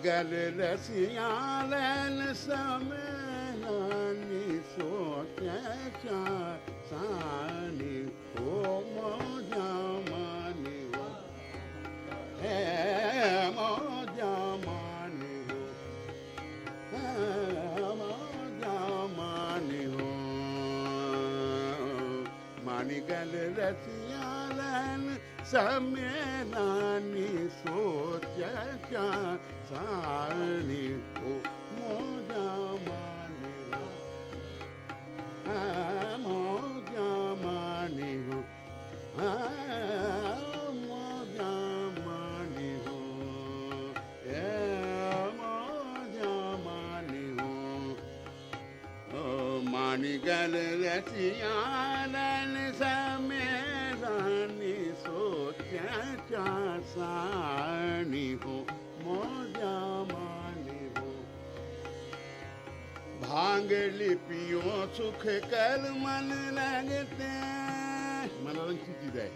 गल रसियालन समय नानी सोचे सानी हो मौजा मानी हो मौजा मानी हो मौजा मानी हो. मानी गल रसियालन समय नानी सोच सानी हो माणिगल रसियालन समेरानी सोचा साणी हो मोजा मानी हो भांग लिपियों सुख कल मन लगते मनोरंग की चीज है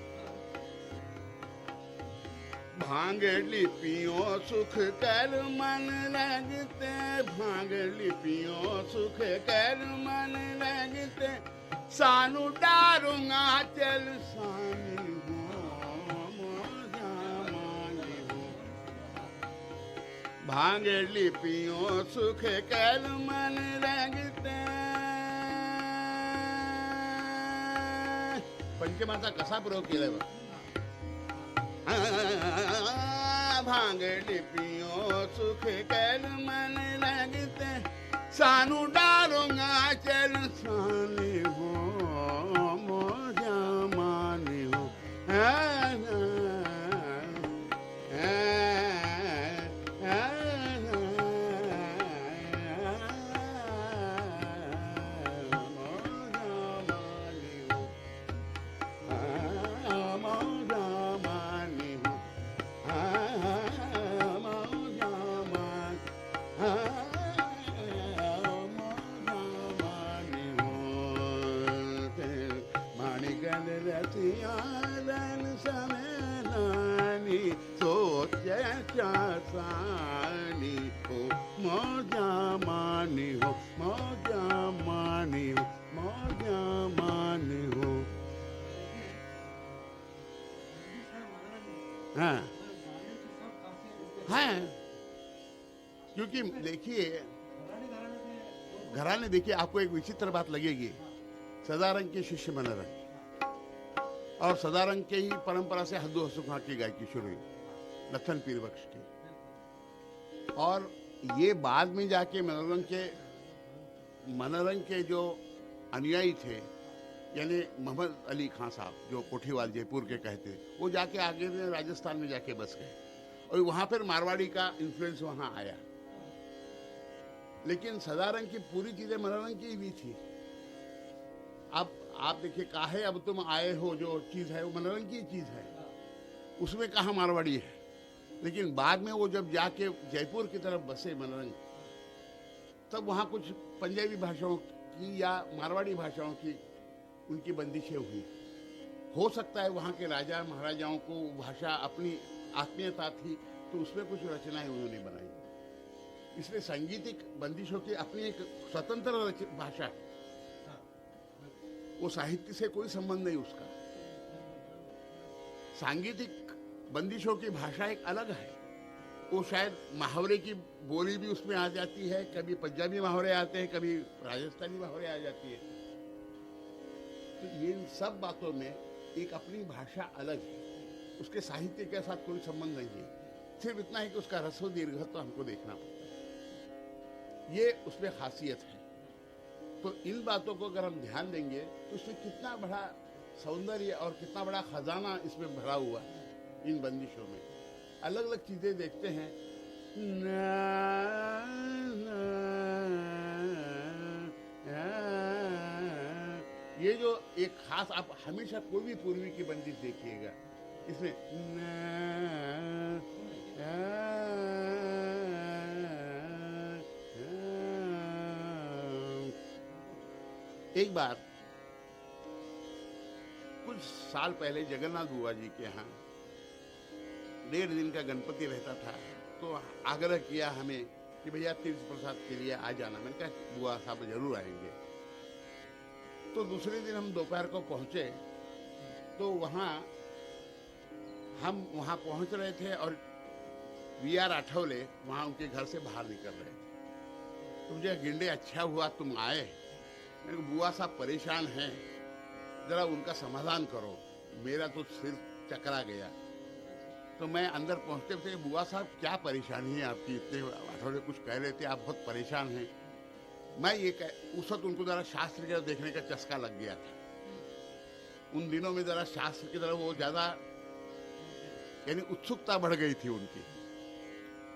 भांग लिपियों सुख कर मन लगते भांग लिपियों सुख कर मन लगते सानू डारूंगा चल सानी हो मोजा मानी हो भांग लिपियों सुख कर मन लगते पंचमाचा कसा प्रयोग केलाय बघ भांग लिपियों सुख कर मन लगते सानू डारूंगा चल सानी हो मोजा मानी हो रतियालन समेलानी सोचा सानी हो मोजा मानी हो मोजा मानी हो मोजा मानी हो हाँ हाँ क्योंकि देखिए घराने देखिए आपको एक विचित्र बात लगेगी सदारंग के शिष्य मनोरंग और सदारंग के ही परंपरा से हद्दो हसुखा की गायकी शुरू हुई लखन पीर बख्श की और ये बाद में जाके मनोरंग के जो अनुयायी थे यानी मोहम्मद अली खान साहब जो कोठीवाल जयपुर के कहते वो जाके आगे में राजस्थान में जाके बस गए और वहां पर मारवाड़ी का इन्फ्लुएंस वहां आया लेकिन सदारंग की पूरी चीजें मनोरंग की भी थी। अब आप देखिए काहे अब तुम आए हो जो चीज है वो मनोरंग की चीज है उसमें कहाँ मारवाड़ी है लेकिन बाद में वो जब जाके जयपुर की तरफ बसे मनोरंग तब वहाँ कुछ पंजाबी भाषाओं की या मारवाड़ी भाषाओं की उनकी बंदिशें हुई हो सकता है वहाँ के राजा महाराजाओं को भाषा अपनी आत्मीयता थी तो उसमें कुछ रचनाएं उन्होंने बनाई इसलिए सांगीतिक बंदिशों की अपनी एक स्वतंत्र भाषा है वो साहित्य से कोई संबंध नहीं उसका सांगीतिक बंदिशों की भाषा एक अलग है वो शायद मुहावरे की बोली भी उसमें आ जाती है कभी पंजाबी मुहावरे आते हैं कभी राजस्थानी मुहावरे आ जाती है तो ये सब बातों में एक अपनी भाषा अलग है उसके साहित्य के साथ कोई संबंध नहीं है सिर्फ इतना है कि उसका रसो दीर्घत्व हमको देखना पड़ता है ये उसमें खासियत है तो इन बातों को अगर हम ध्यान देंगे तो इसमें कितना बड़ा सौंदर्य और कितना बड़ा खजाना इसमें भरा हुआ है इन बंदिशों में अलग अलग चीजें देखते हैं ये जो एक खास आप हमेशा कोई भी पूर्वी की बंदिश देखिएगा इसमें एक बार कुछ साल पहले जगन्नाथ बुआ जी के यहाँ 1.5 दिन का गणपति रहता था तो आग्रह किया हमें कि भैया तीर्थ प्रसाद के लिए आ जाना मैंने कहा बुआ साहब जरूर आएंगे तो दूसरे दिन हम दोपहर को पहुंचे तो हम वहाँ पहुंच रहे थे और वी.आर. आठवले वहाँ उनके घर से बाहर निकल रहे थे तो मुझे गिंडे अच्छा हुआ तुम आए मैंने कहा बुआ साहब परेशान हैं जरा उनका समाधान करो मेरा तो सिर चकरा गया तो मैं अंदर पहुंचते थे बुआ साहब क्या परेशानी है आपकी इतने आठवले कुछ कह रहे थे आप बहुत परेशान हैं मैं ये उस वक्त उनको जरा शास्त्र की तरफ देखने का चस्का लग गया था उन दिनों में जरा शास्त्र की तरफ वो ज्यादा यानी उत्सुकता बढ़ गई थी उनकी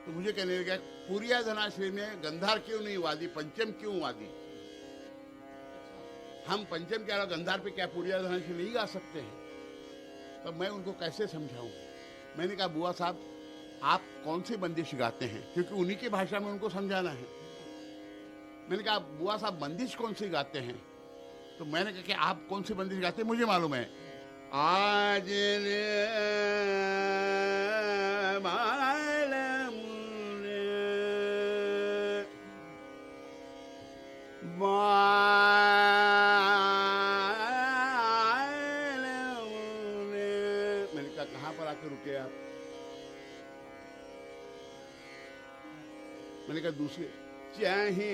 तो मुझे कहने लगा पूरिया धनाश्री में गंधार क्यों नहीं वादी पंचम क्यों वादी हम पंचम के अलावा गंधार पे क्या पुरिया धना से नहीं गा सकते हैं? तो मैं उनको कैसे समझाऊं? मैंने कहा बुआ साहब आप कौन सी बंदिश गाते हैं, क्योंकि उन्हीं की भाषा में उनको समझाना है। मैंने कहा बुआ साहब बंदिश कौन सी गाते हैं? तो मैंने कहा कि आप कौन सी बंदिश गाते हैं मुझे मालूम है। आज मैंने कहा कहाँ पर आकर रुके आप? मैंने कहा दूसरे चाहिए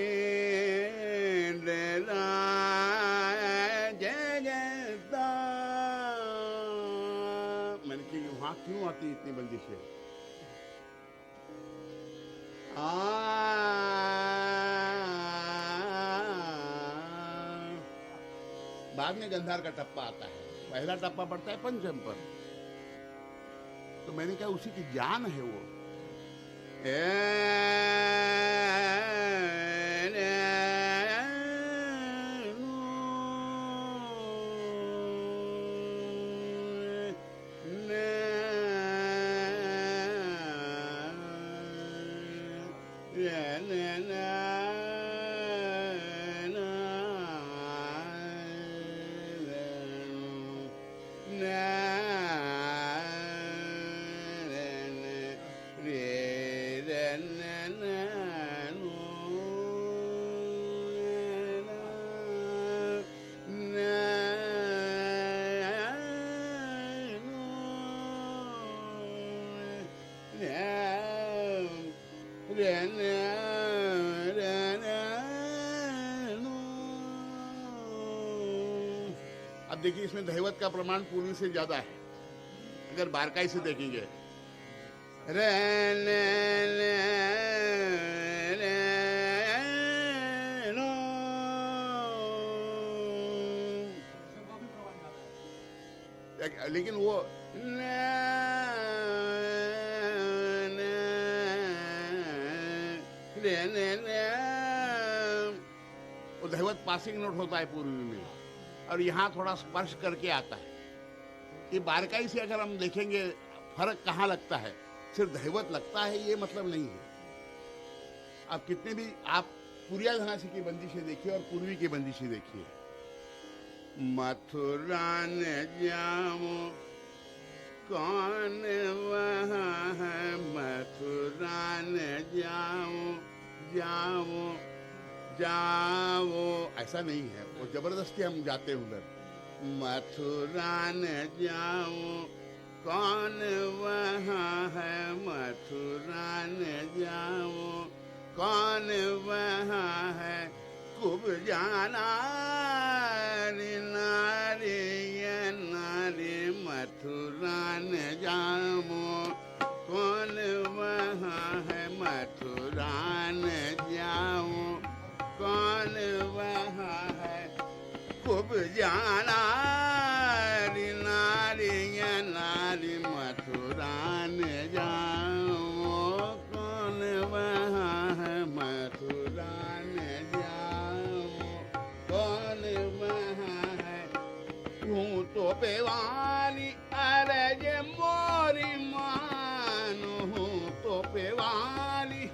मैंने कहा वहां क्यों आती इतनी बंदिशें? बाद में गंधार का टप्पा आता है, पहला टप्पा पड़ता है पंचम पर। तो मैंने कहा उसी की जान है वो। अब देखिए इसमें धैवत का प्रमाण पूर्वी से ज्यादा है अगर बारकाई से देखेंगे। रे ने ने रे नो। लेकिन वो वो धैवत पासिंग नोट होता है पूर्वी में और यहाँ थोड़ा स्पर्श करके आता है। ये बारकाई से अगर हम देखेंगे फर्क कहाँ लगता है, सिर्फ धैवत लगता है ये मतलब नहीं है। आप कितने भी आप पुरिया धनासी की बंदिशें देखिए और पूर्वी की बंदिशें देखिए। मथुरा ने जाऊं कौन वहाँ है, मथुरा ने जाऊं जाऊं जाओ, ऐसा नहीं है, वो जबरदस्ती हम जाते उधर। मथुरा न जाऊं कौन वहाँ है, मथुरा न जाऊं कौन वहाँ है, खूब जाना नारी नारी, मथुरा न जाऊं कौन वहाँ है, मथुरा न जाऊं कौन वहाँ है, खूब जाना नारी नारी, मथुरा न जाऊं कौन वहाँ है, मथुरा न जाऊं कौन वहाँ है। यूं तो पेवाली अरज मोरी मानो, हूँ तो पेवाली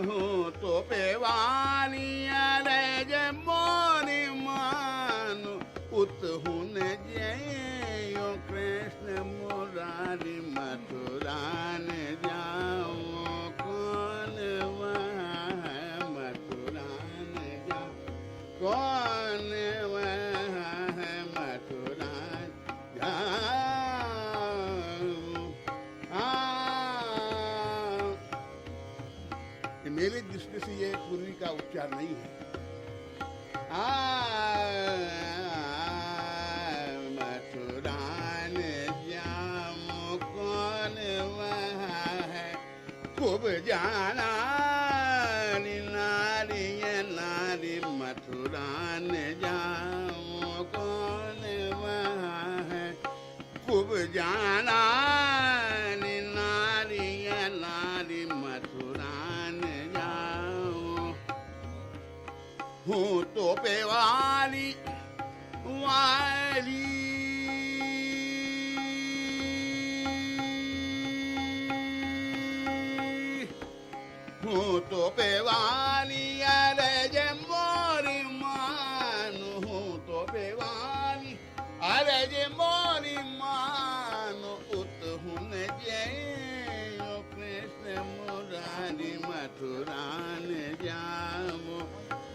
हूँ तो पेवाली अरज मोरी मानो, उतहुन जयो कृष्ण मुरारी, मथुरा न जाऊं कौन वहाँ है, मथुरा न जाऊं कौन वहाँ है, मथुरा जाऊं। मेरी दृष्टि से ये पूर्वी का उपचार नहीं है। मथुरा न जाऊं कौन वहाँ है, खूब जाना नारी नारी, मथुरा न जाऊं कौन वहाँ है, खूब जाना नारी नारी, मथुरा न जाऊं। वाली हूँ तो बेवाली अरे जे मोरी मान हूँ तो बेवाली अरे जे मोरी मान उत हुन जय कृष्ण मुरारी मथुरान जामो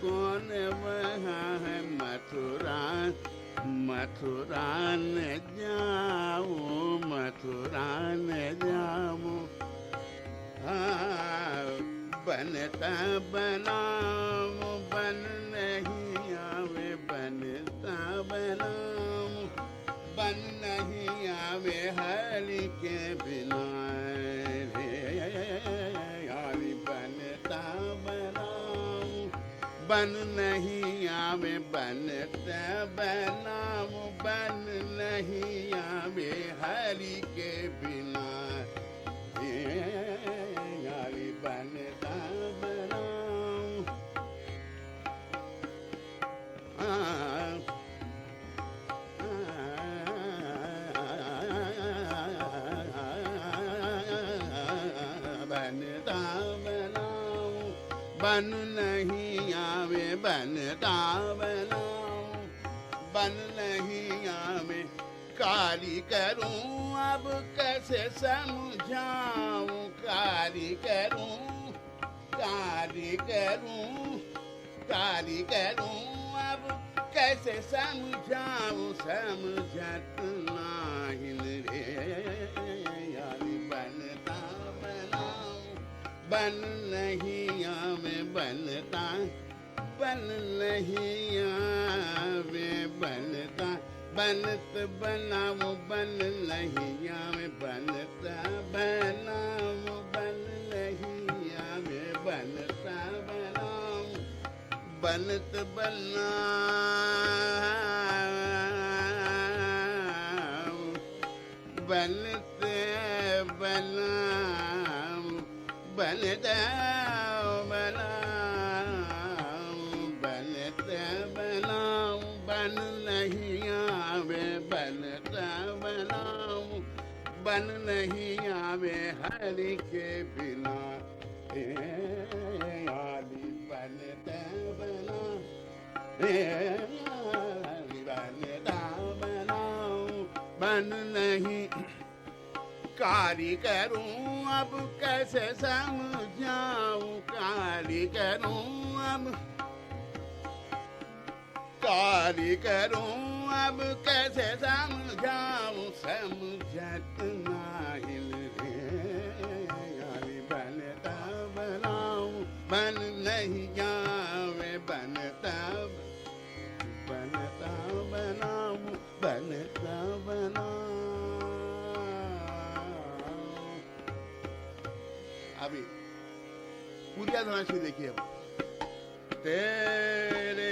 कौन वहाँ है मथुरान मथुरान जाओ मथुरान जाओ बनता बनाम बन नहीं आवे बनता बनाम बन नहीं आवे हरि के बिना रे यारी बनता बनाम बन नहीं आवे बनता बनाम बन नहीं आवे हरि के बिना यारी बनता बनाऊं बनता बनाऊं बन नहीं आवे बनता बनाऊं बन नहीं आवे काली करूं अब कैसे समझाऊं काली करूं काली करूं काली करूं अब कैसे समझाऊं समझत नहीं रे यारी बनता बनाऊं बन नहीं आवे बनता बन नहीं आवे बनता बनत बनाओ बन नहीं आवे बनता बनाओ बन नहीं आवे बनता बनाओ बनत बनाओ बनत बनाओ बनता बनाओ बनता बनाओ बन नहीं आवे बनता बनाऊं बन नहीं आवे हरि के बिना यारी बनता बना यारी बनता बनाऊं बन नहीं कारी करूं अब कैसे समझाऊं कारी करूं अब कारी करूं अब कैसे समझाऊं समझत नहीं रे यारी बनता बनाऊं बन नहीं जावे बनता बनता बनाऊं बनता बनाऊं अभी पूरी धनाशी देखिए अब तेरे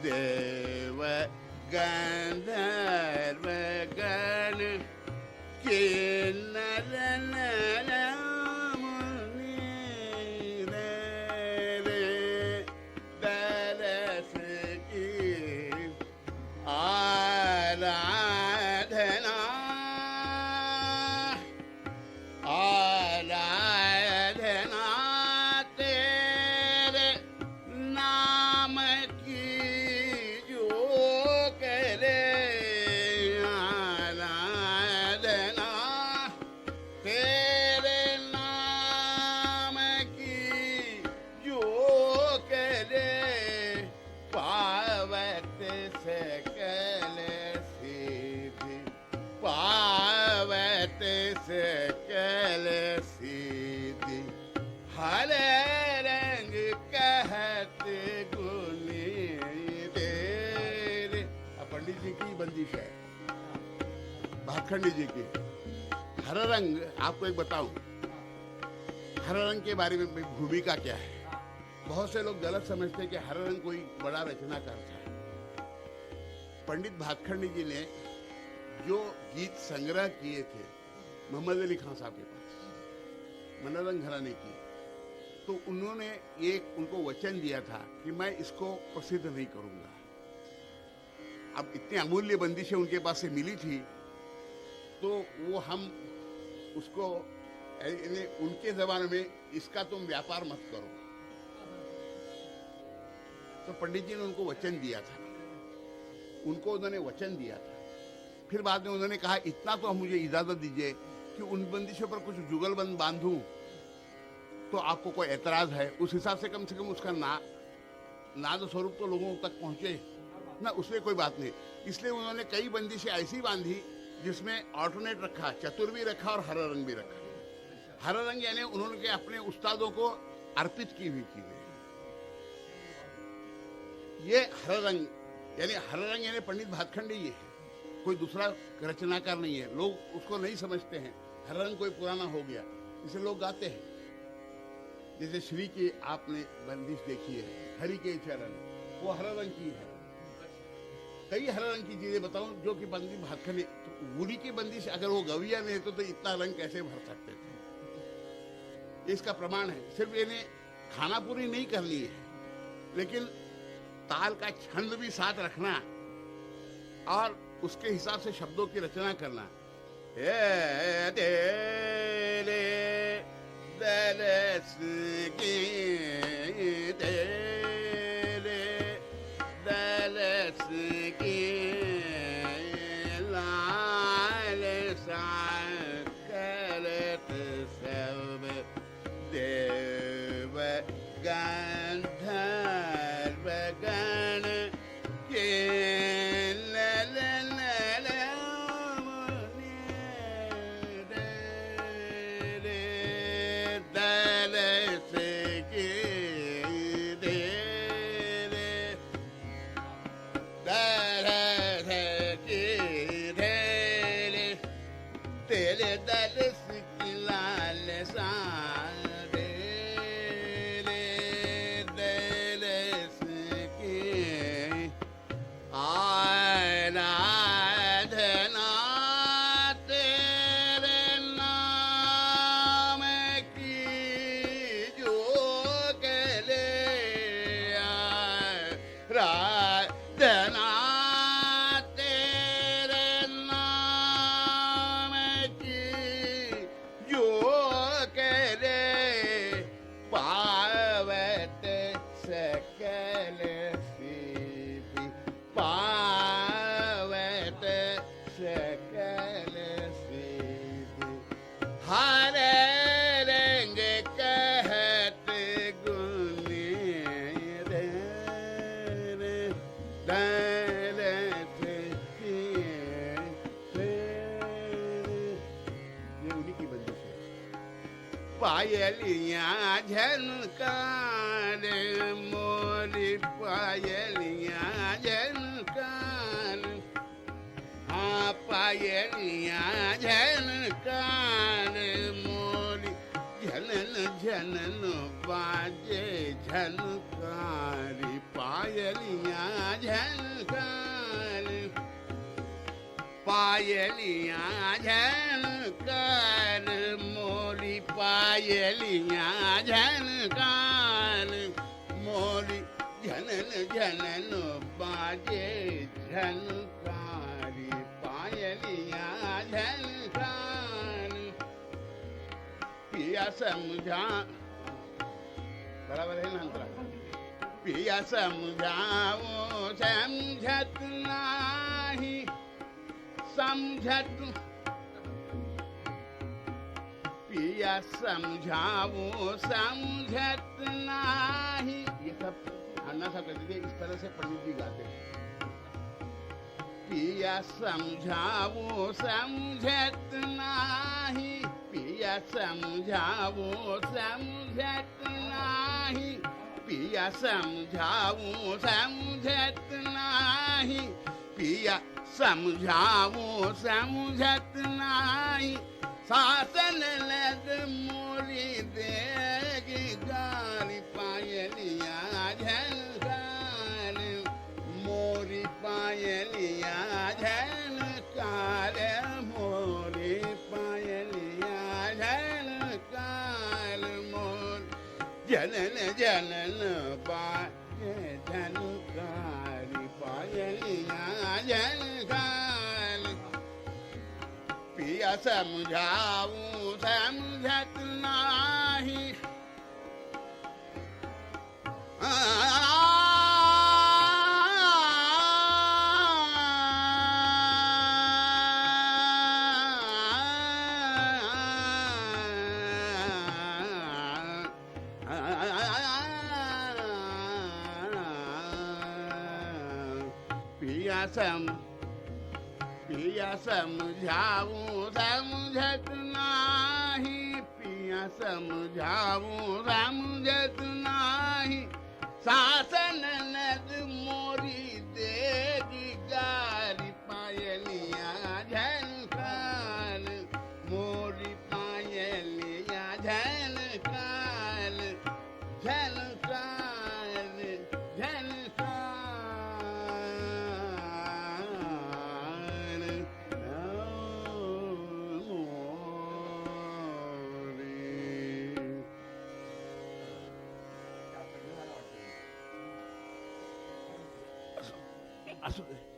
देव गंधर्व गण के नर नर मुनि रे दरस की आराधना आराधना तेरे नाम की सीधी हरे रंग कहते गुनी तेरे। अब पंडित जी की बंदिश है, भातखंडी जी की। हरा रंग आपको एक बताऊं, हरा रंग के बारे में भूमिका क्या है। बहुत से लोग गलत समझते हैं कि हरा रंग कोई बड़ा रचनाकार था। पंडित भातखंडी जी ने जो गीत संग्रह किए थे मोहम्मद अली खान साहब के पास, मनोरंग घराने की, तो उन्होंने एक उनको वचन दिया था कि मैं इसको प्रसिद्ध नहीं करूंगा। अब इतनी अमूल्य बंदिशें उनके पास से मिली थी, तो वो हम उसको उनके जमाने में इसका तुम व्यापार मत करो। तो पंडित जी ने उनको वचन दिया था, उनको उन्होंने वचन दिया था। फिर बाद में उन्होंने कहा इतना तो मुझे इजाजत दीजिए कि उन बंदिशों पर कुछ जुगलबंद बांधूं, तो आपको कोई एतराज है उस हिसाब से कम उसका नाद स्वरूप तो लोगों तक पहुंचे ना, उसमें कोई बात नहीं। इसलिए उन्होंने कई बंदिशें ऐसी बांधी जिसमें ऑल्टरनेट रखा, चतुर भी रखा और हरा रंग भी रखा। हरा रंग यानी उन्होंने अपने उस्तादों को अर्पित की हुई चीजें। ये हरा रंग यानी पंडित भातखंडी ये है, कोई दूसरा रचनाकार नहीं है। लोग उसको नहीं समझते हैं, हरा रंग कोई पुराना हो गया, इसे लोग गाते हैं। जैसे श्री की आपने बंदिश देखी है, हरि के चरण, वो हरा रंग की है। कई हरा रंग की चीजें बताऊं जो कि पंडित भातखंडी, तो उरी की बंदिश अगर वो गविया में है तो इतना रंग कैसे भर सकते थे। इसका प्रमाण है। सिर्फ इन्हें खाना पूरी नहीं करनी है, लेकिन ताल का छंद भी साथ रखना और उसके हिसाब से शब्दों की रचना करना। पायलियां झनकार मोरी पायलियां झनकार, हाँ पायलियां झनकार मोरी झनन झनन बाजे झनकारी। पायलियां झनकार, पायलियां झनकार मोरी पायलियां झनकार मोरी झनन झनन बाजे झनकारी। पायलियां झनकार पिया समझा, बराबर है ना अंतरा। पिया समझाओ समझत नाही, समझत पिया समझाओ समझत नाही। ये सब अन्ना सा कहते थे, इस तरह से पंडित जी गाते हैं। पिया समझाओ समझत नाही, पिया समझावो समझत नाही, पिया समझावो समझत नाही, पिया समझावो समझत नाही, शासन लद मोरी देगी गारी पायलिया झनकार, मोरी पायलिया झनकार, मोरी पायलिया झनकार, मोर जनन जनन पाय झनकारी पायलिया झनकार, पिया समझाऊं समझत नाही, पिया समझाऊं समझत नाही, पिया समझाऊं समझत नाही, शासन नद मोरी देगी गारी पायलिया झनकार, मोरी पायलिया झनकार, झनकार झनकार, मोरी. असू दे.